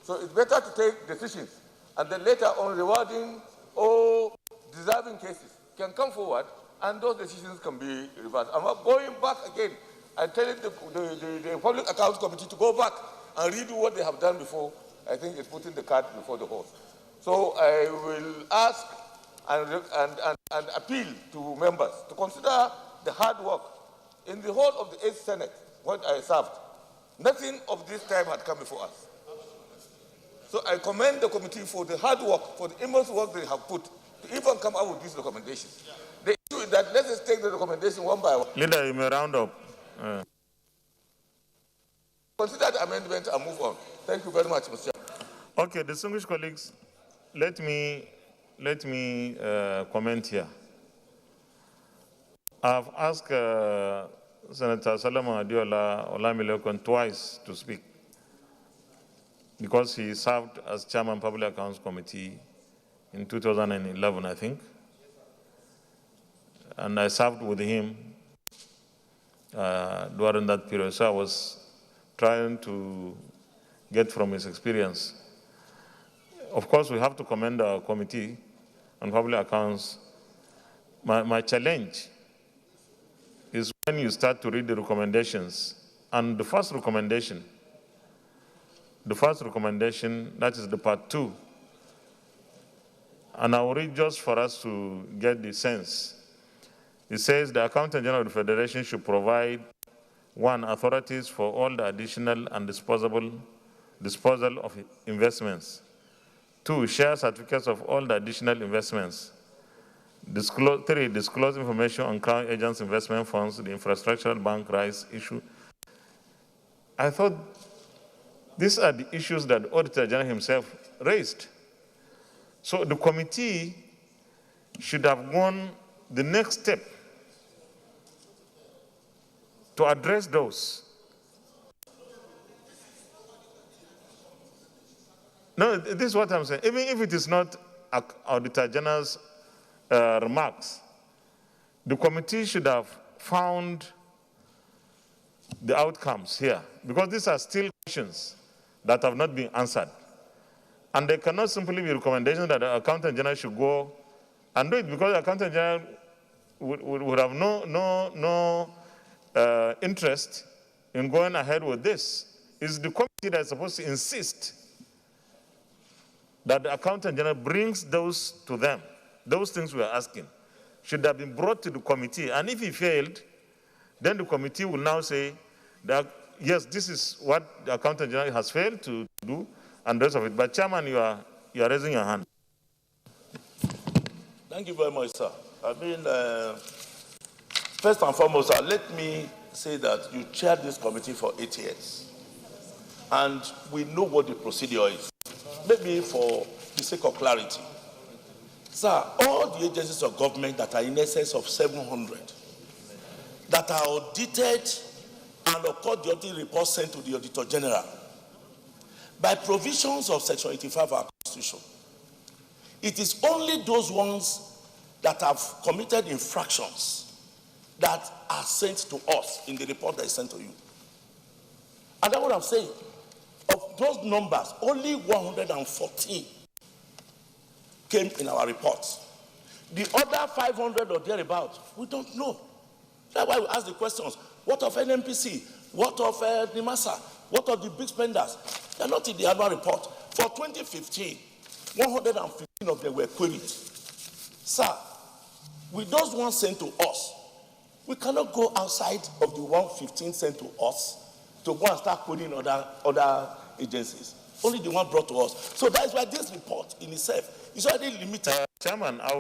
So it's better to take decisions, and then later on rewarding or deserving cases can come forward, and those decisions can be reversed. I'm not going back again and telling the Public Accounts Committee to go back and redo what they have done before. I think it's putting the cart before the horse. So I will ask and appeal to members to consider the hard work. In the whole of the 8th Senate, what I served, nothing of this time had come before us. So I commend the committee for the hard work, for the immense work they have put to even come up with these recommendations. The issue is that let us take the recommendation one by one. Leader, you may round up. Consider the amendment and move on. Thank you very much, Mr. Chairman. Okay, distinguished colleagues, let me comment here. I've asked Senator Solomon Adiola Olamilekon twice to speak because he served as chairman Public Accounts Committee in 2011, I think. And I served with him during that period. So I was trying to get from his experience. Of course, we have to commend our committee on public accounts. My challenge is when you start to read the recommendations, and the first recommendation, that is the part 2, and I will read just for us to get the sense. It says the Accountant General of the Federation should provide 1, authorities for all the additional and disposal of investments. 2, share certificates of all the additional investments. 3, disclose information on Crown Agents' investment funds, the infrastructural bank rights issue. I thought these are the issues that the Auditor General himself raised. So the committee should have gone the next step to address those. No, this is what I'm saying. Even if it is not Auditor General's remarks, the committee should have found the outcomes here, because these are still questions that have not been answered. And they cannot simply be recommendations that the Accountant General should go and do it, because the Accountant General would have no interest in going ahead with this. It's the committee that is supposed to insist that the Accountant General brings those to them. Those things we are asking should have been brought to the committee. And if he failed, then the committee will now say that, yes, this is what the Accountant General has failed to do, and the rest of it. But Chairman, you are raising your hand. Thank you very much, sir. I mean, first and foremost, sir, let me say that you chaired this committee for 8 years. And we know what the procedure is. Maybe for the sake of clarity. Sir, all the agencies of government that are in excess of 700, that are audited and of course the audit report sent to the Auditor General, by provisions of Section 85 of our Constitution, it is only those ones that have committed infractions that are sent to us in the report that is sent to you. And that's what I'm saying. Of those numbers, only 114 came in our reports. The other 500 or thereabouts, we don't know. That's why we ask the questions. What of NMPC? What of NIMASA? What of the big spenders? They're not in the annual report. For 2015, 115 of them were queried. Sir, with those ones sent to us, we cannot go outside of the 115 sent to us to go and start querying other agencies. Only the one brought to us. So that's why this report in itself is already limited. Chairman, I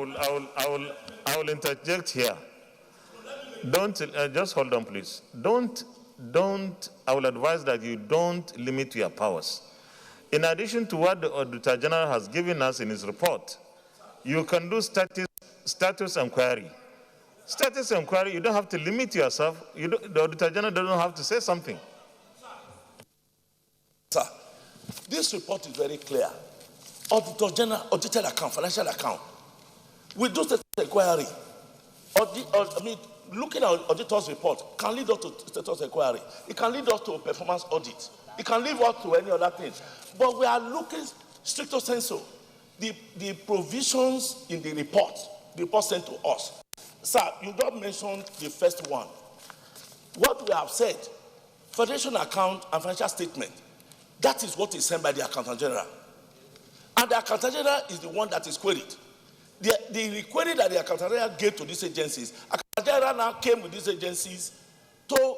will interject here. Don't just hold on, please. Don't. I will advise that you don't limit your powers. In addition to what the Auditor General has given us in his report, you can do status inquiry. Status inquiry, you don't have to limit yourself. The Auditor General doesn't have to say something. Sir, this report is very clear. Auditor General, audited account, financial account. We do status inquiry. Looking at auditor's report can lead us to status inquiry. It can lead us to a performance audit. It can lead us to any other thing. But we are looking stricto sensu. The provisions in the report sent to us. Sir, you don't mention the first one. What we have said, Federation account and financial statement, that is what is sent by the Accountant General. And the Accountant General is the one that is queried. The query that the Accountant General gave to these agencies, Accountant General now came with these agencies to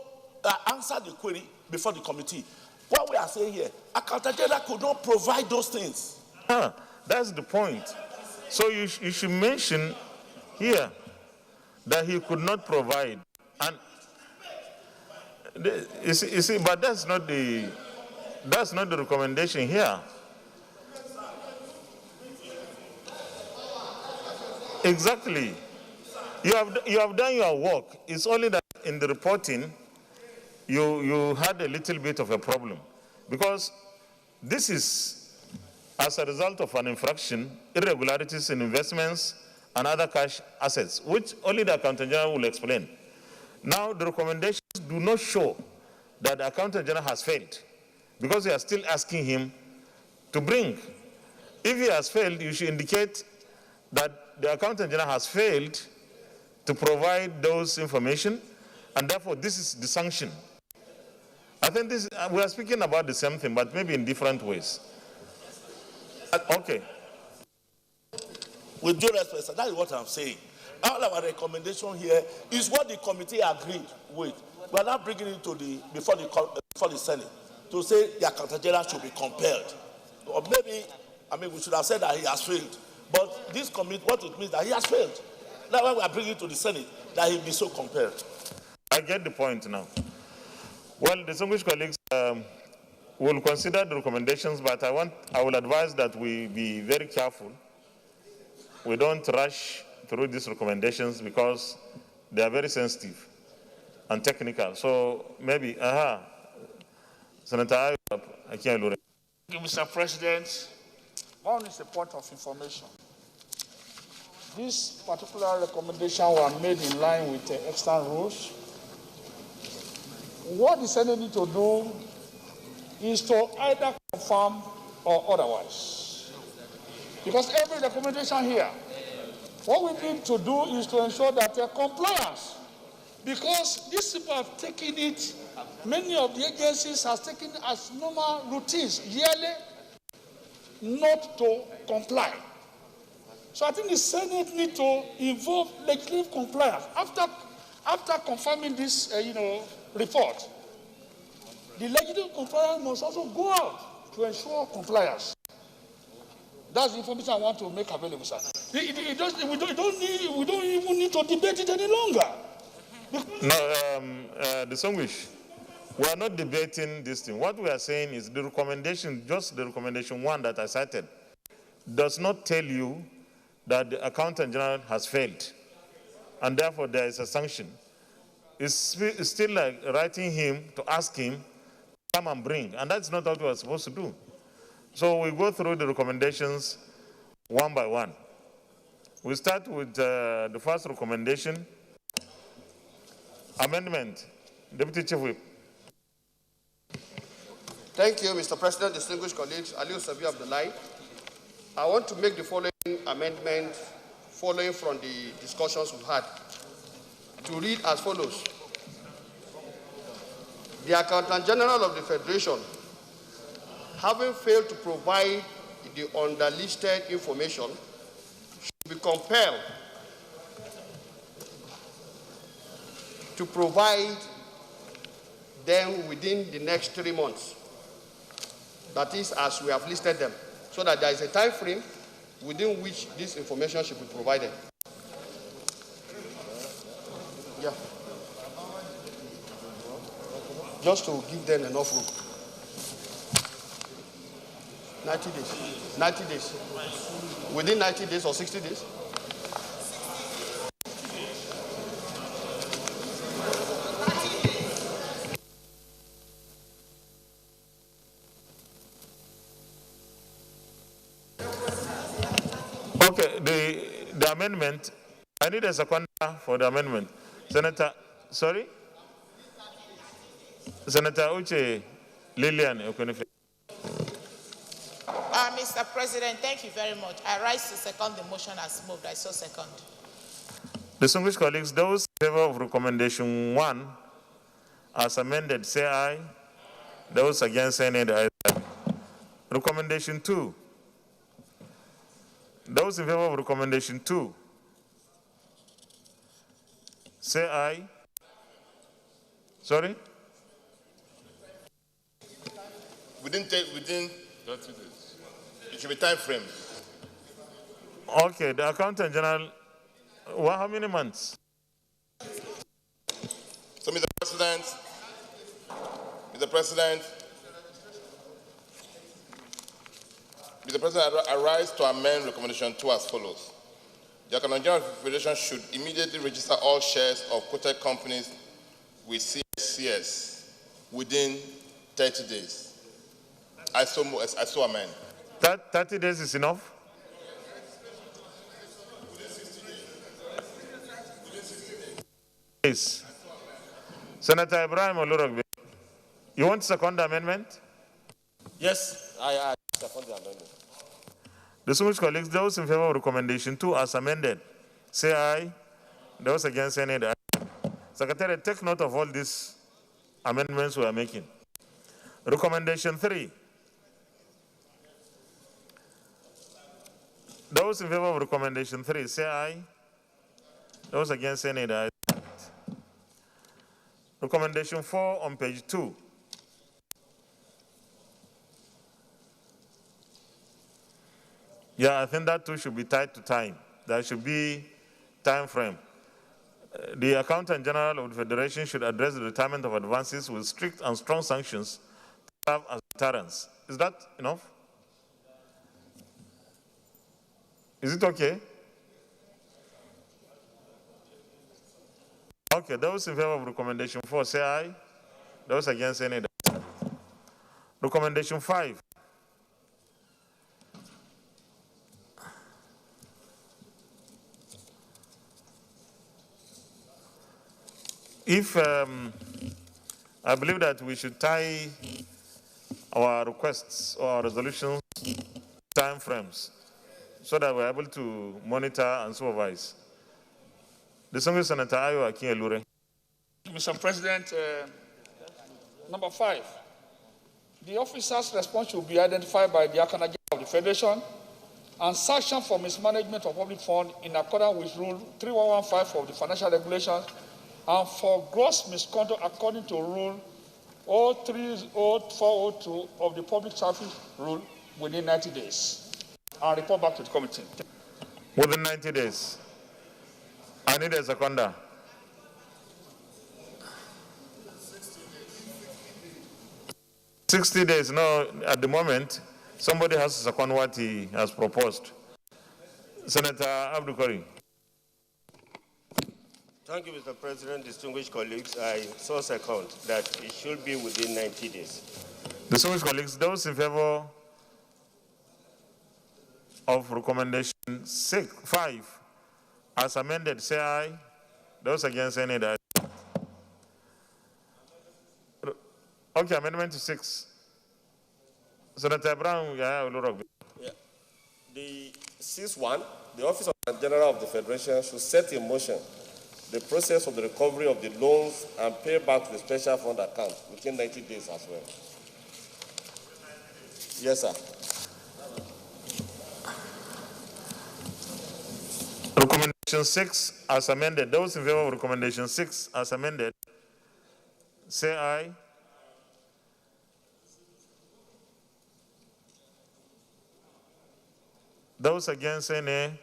answer the query before the committee. What we are saying here, Accountant General could not provide those things. That's the point. So you should mention here that he could not provide. And you see, but that's not the recommendation here. Exactly. You have done your work. It's only that in the reporting, you had a little bit of a problem. Because this is as a result of an infraction, irregularities in investments and other cash assets, which only the Accountant General will explain. Now, the recommendations do not show that the Accountant General has failed, because we are still asking him to bring. If he has failed, you should indicate that the Accountant General has failed to provide those information, and therefore this is the sanction. I think this, we are speaking about the same thing, but maybe in different ways. Okay. With due respect, sir, that is what I'm saying. All our recommendation here is what the committee agreed with. We are not bringing it to before the Senate to say the Accountant General should be compelled. Or maybe, we should have said that he has failed. But this committee, what it means that he has failed. That's why we are bringing it to the Senate, that he be so compelled. I get the point now. Well, distinguished colleagues, will consider the recommendations, but I will advise that we be very careful. We don't rush through these recommendations because they are very sensitive and technical. So maybe, Senator Akinlure. Thank you, Mr. President. One is a point of information. This particular recommendation were made in line with the extant rules. What the Senate need to do is to either confirm or otherwise. Because every recommendation here, what we need to do is to ensure that they're compliance. Because these people have taken it, many of the agencies have taken it as normal routines, yearly, not to comply. So I think the Senate need to involve legislative compliance. After confirming this, report, the legislative compliance must also go out to ensure compliance. That's the information I want to make available, sir. We don't even need to debate it any longer. No, distinguished, we are not debating this thing. What we are saying is the recommendation, just the recommendation 1 that I cited, does not tell you that the Accountant General has failed, and therefore there is a sanction. It's still like writing him to ask him to come and bring, and that's not what we are supposed to do. So we go through the recommendations one by one. We start with the first recommendation, amendment. Deputy Chief Whip. Thank you, Mr. President, distinguished colleagues. Aliu Sabi Abdullahi. I want to make the following amendment following from the discussions we've had, to read as follows. The Accountant General of the Federation, having failed to provide the underlisted information, should be compelled to provide them within the next 3 months. That is, as we have listed them, so that there is a time frame within which this information should be provided. Yeah. Just to give them enough room. 90 days. 90 days. Within 90 days or 60 days? Okay, the amendment, I need a seconder for the amendment. Senator, sorry? Senator Uche Lillian Okonife. Mr. President, thank you very much. I rise to second the motion as moved. I so second. Distinguished colleagues, those in favor of recommendation 1 as amended, say aye. Those against, say nay. Recommendation 2. Those in favor of recommendation 2, say aye. Sorry? Within 30 days. It should be time frame. Okay, the Accountant General, well, how many months? So, Mr. President, I rise to amend recommendation 2 as follows. The Accountant General of the Federation should immediately register all shares of quoted companies with CSCS within 30 days. I so amend. 30 days is enough? Yes. Senator Ibrahim Olurogbe. You want to second the amendment? Yes, I second the amendment. Distinguished colleagues, those in favor of recommendation 2 as amended, say aye. Those against, say nay. Secretary, take note of all these amendments we are making. Recommendation 3. Those in favor of recommendation 3, say aye. Those against, say nay. Recommendation 4 on page 2. Yeah, I think that too should be tied to time. There should be time frame. The Accountant General of the Federation should address the retirement of advances with strict and strong sanctions to serve as deterrents. Is that enough? Is it okay? Okay, those in favor of recommendation 4, say aye. Those against, say nay. Recommendation 5. If I believe that we should tie our requests or resolutions time frames so that we're able to monitor and supervise. Distinguished Senator Ayo Akin-Elure. Mr. President, number 5, the officer's response should be identified by the Accountant General of the Federation and sanctioned for mismanagement of public funds in accordance with Rule 3115 of the Financial Regulations and for gross misconduct according to Rule 03402 of the Public Service Rule within 90 days. And report back to the committee. Within 90 days. I need a seconder. 60 days. No, at the moment, somebody has to second what he has proposed. Senator Abdul Karim. Thank you, Mr. President. Distinguished colleagues, I so second that it should be within 90 days. Distinguished colleagues, those in favor of recommendation 5 as amended, say aye. Those against, say nay. Okay, amendment to 6. Senator Brown, yeah. The 6.1, the Office of the General of the Federation should set in motion the process of the recovery of the loans and pay back to the special fund account within 90 days as well. Yes, sir. Recommendation 6 as amended. Those in favor of recommendation 6 as amended, say aye. Those against, say nay.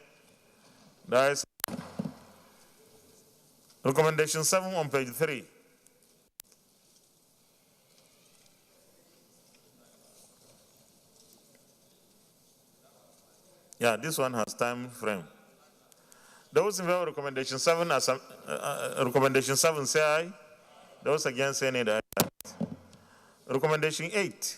That is recommendation 7 on page 3. Yeah, this one has time frame. Those in favor of recommendation 7 as recommendation 7, say aye. Those against, say nay. Recommendation 8.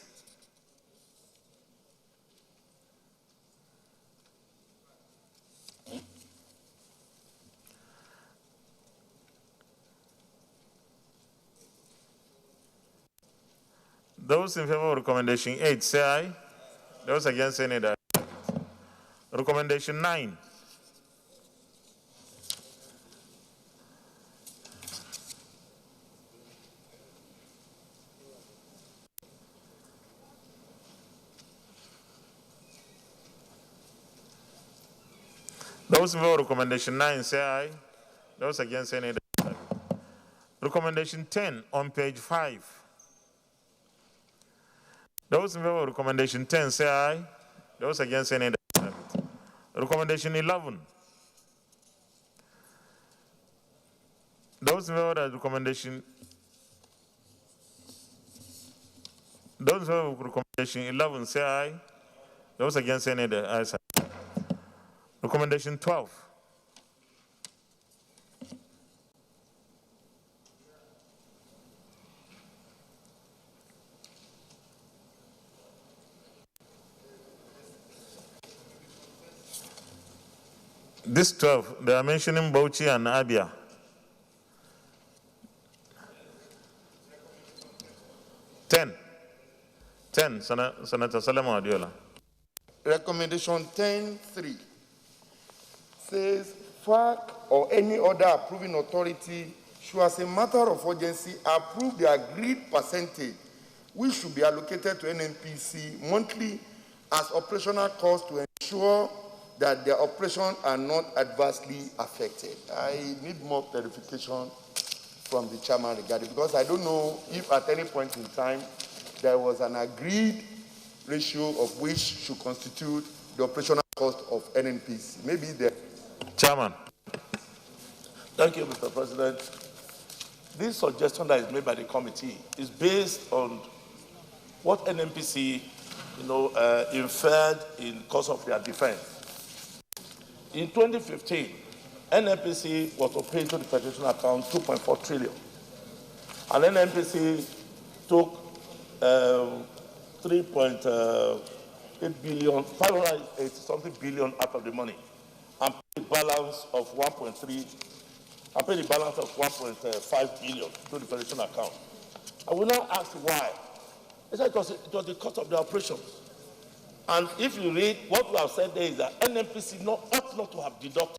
Those in favor of recommendation 8, say aye. Those against, say nay. Recommendation 9. Those in favor of recommendation 9, say aye. Those against, say nay. Recommendation 10 on page 5. Those in favor of recommendation 10, say aye. Those against, say nay. Recommendation 11. Those in favor of recommendation. Those in favor of recommendation 11, say aye. Those against, say nay. Recommendation 12. This 12, they are mentioning Bauchi and Abia. 10, Senator Solomon Adiola. Recommendation 10.3 says FAC or any other approving authority should, as a matter of urgency, approve the agreed percentage which should be allocated to NNPC monthly as operational costs to ensure that their operations are not adversely affected. I need more clarification from the chairman regarding, because I don't know if at any point in time there was an agreed ratio of which should constitute the operational cost of NNPC. Maybe there. Chairman. Thank you, Mr. President. This suggestion that is made by the committee is based on what NNPC, inferred in course of their defense. In 2015, NNPC was to pay into the Federation account 2.4 trillion. And NNPC took 3.8 billion, 580 something billion out of the money and paid the balance of 1.3, and paid the balance of 1.5 billion to the Federation account. I will now ask why. They said it was the cost of the operations. And if you read, what we have said there is that NNPC ought not to have deducted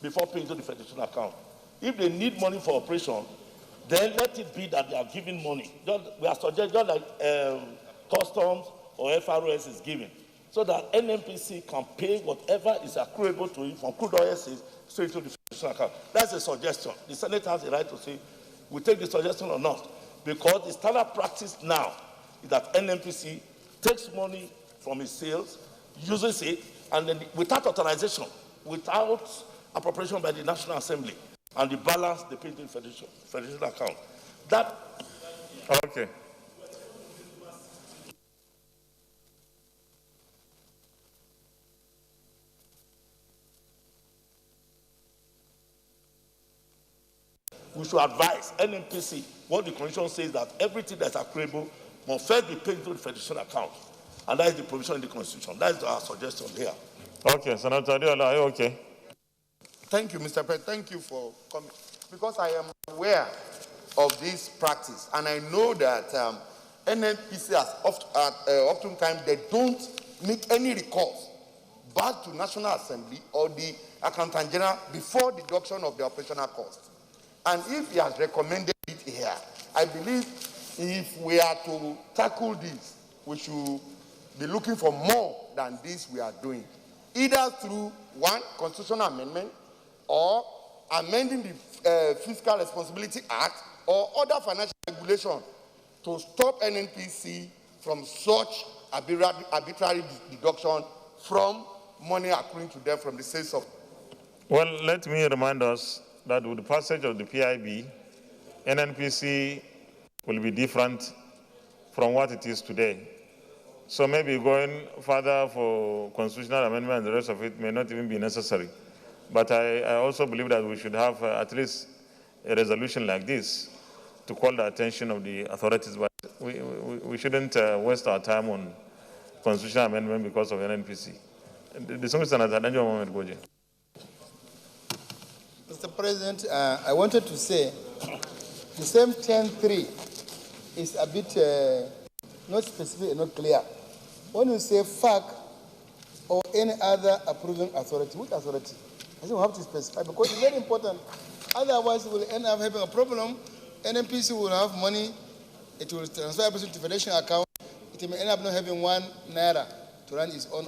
before paying to the Federation account. If they need money for operation, then let it be that they are giving money. We are suggesting just like customs or FRS is giving, so that NNPC can pay whatever is accruable to it from crude oil sales straight to the Federation account. That's a suggestion. The Senate has the right to say, we take the suggestion or not, because the standard practice now is that NNPC takes money from its sales, uses it, and then without authorization, without appropriation by the National Assembly, and the balance they pay to the Federation account. That. Okay. We should advise NNPC what the Commission says, that everything that's accruable must first be paid to the Federation account. And that is the provision in the Constitution. That is our suggestion here. Okay, Senator Adiola, are you okay? Thank you, Mr. President. Thank you for coming. Because I am aware of this practice, and I know that NNPC has oftentimes they don't make any recourse back to National Assembly or the Accountant General before the deduction of the operational cost. And if he has recommended it here, I believe if we are to tackle this, we should be looking for more than this we are doing, either through one constitutional amendment or amending the Fiscal Responsibility Act or other financial regulation to stop NNPC from such arbitrary deduction from money accruing to them from the sales of. Well, let me remind us that with the passage of the PIB, NNPC will be different from what it is today. So maybe going further for constitutional amendment and the rest of it may not even be necessary. But I also believe that we should have at least a resolution like this to call the attention of the authorities. But we shouldn't waste our time on constitutional amendment because of NNPC. Mr. President, I wanted to say the same 10.3 is a bit not specific and not clear. When you say FAC or any other approving authority, which authority? I think we have to specify because it's very important. Otherwise, we will end up having a problem. NNPC will have money, it will transfer everything to the Federation account. It may end up not having 1 naira to run its own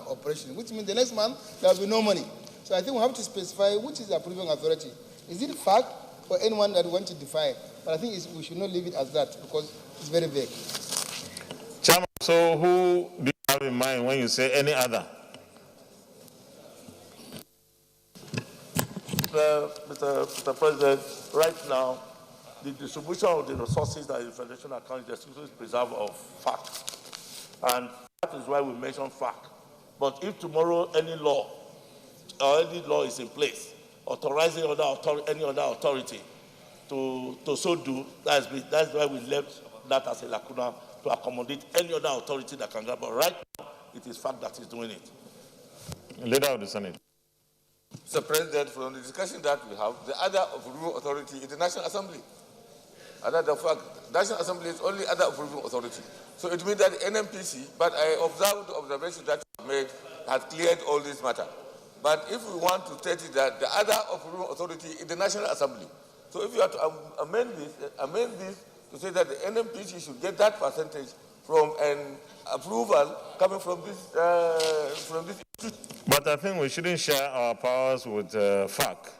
operation, which means the next month there will be no money. So I think we have to specify which is the approving authority. Is it FAC or anyone that wants to define? But I think we should not leave it as that because it's very vague. Chairman, so who do you have in mind when you say any other? Mr. President, right now, the distribution of the resources that the Federation account is exclusively preserved of FAC. And that is why we mention FAC. But if tomorrow any law or any law is in place authorizing any other authority to so do, that's why we left that as a lacuna to accommodate any other authority that can grab. But right now, it is FAC that is doing it. Leader of the Senate. Mr. President, from the discussion that we have, the other approval authority is the National Assembly. Another fact, National Assembly is only other approving authority. So it means that NMPC, but I observed the observation that you made has cleared all this matter. But if we want to state it that the other approving authority is the National Assembly. So if you have to amend this to say that the NMPC should get that percentage from an approval coming from this. But I think we shouldn't share our powers with FAC.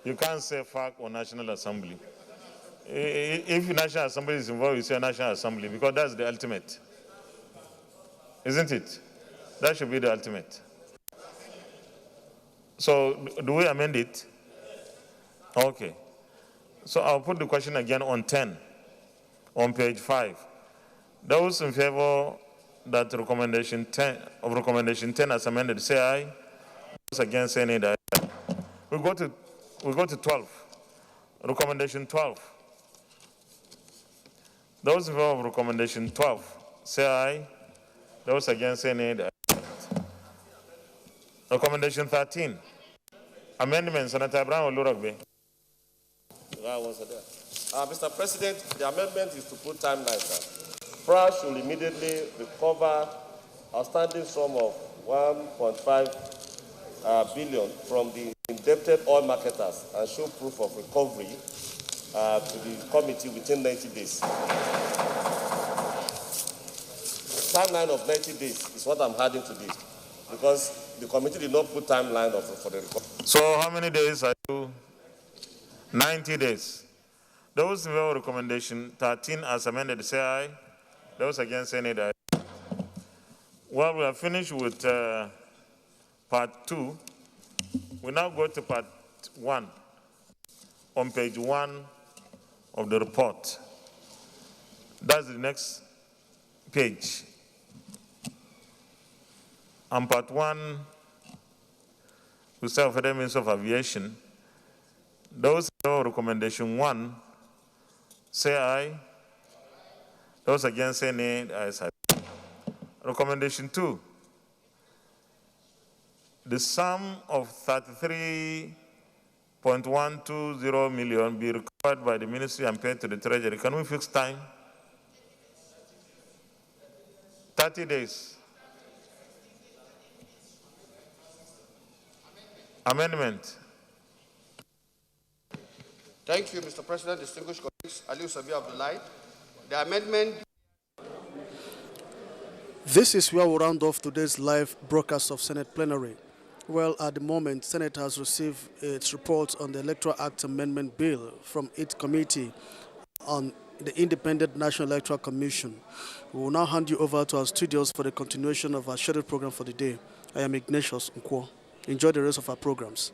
You can't say FAC or National Assembly. If the National Assembly is involved, you say National Assembly, because that's the ultimate. Isn't it? That should be the ultimate. So, do we amend it? Okay. So, I'll put the question again on 10, on page 5. Those in favor that recommendation 10 as amended, say aye. Those against, say nay. We go to 12. Recommendation 12. Those in favor of recommendation 12, say aye. Those against, say nay. Recommendation 13. Amendment, Senator Abraham Oluragbe. Mr. President, the amendment is to put timelines. FRA should immediately recover outstanding sum of 1.5 billion from the indebted oil marketers and show proof of recovery to the committee within 90 days. Timeline of 90 days is what I'm adding to this, because the committee did not put timeline for the recovery. So how many days are you? 90 days. Those in favor of recommendation 13 as amended, say aye. Those against, say nay. Well, we are finished with part 2. We now go to part 1 on page 1 of the report. That's the next page. And part 1, we start with the Minister of Aviation. Those in favor of recommendation 1, say aye. Those against, say nay. Recommendation 2. The sum of 33.120 million be recovered by the ministry and paid to the Treasury. Can we fix time? 30 days. Amendment. Thank you, Mr. President, distinguished colleagues. Aliu Sabi Abdullahi. The amendment. This is where we round off today's live broadcast of Senate plenary. Well, at the moment, Senate has received its report on the Electoral Act Amendment Bill from its committee on the Independent National Electoral Commission. We will now hand you over to our studios for the continuation of our scheduled program for the day. I am Ignatius Nkwo. Enjoy the rest of our programs.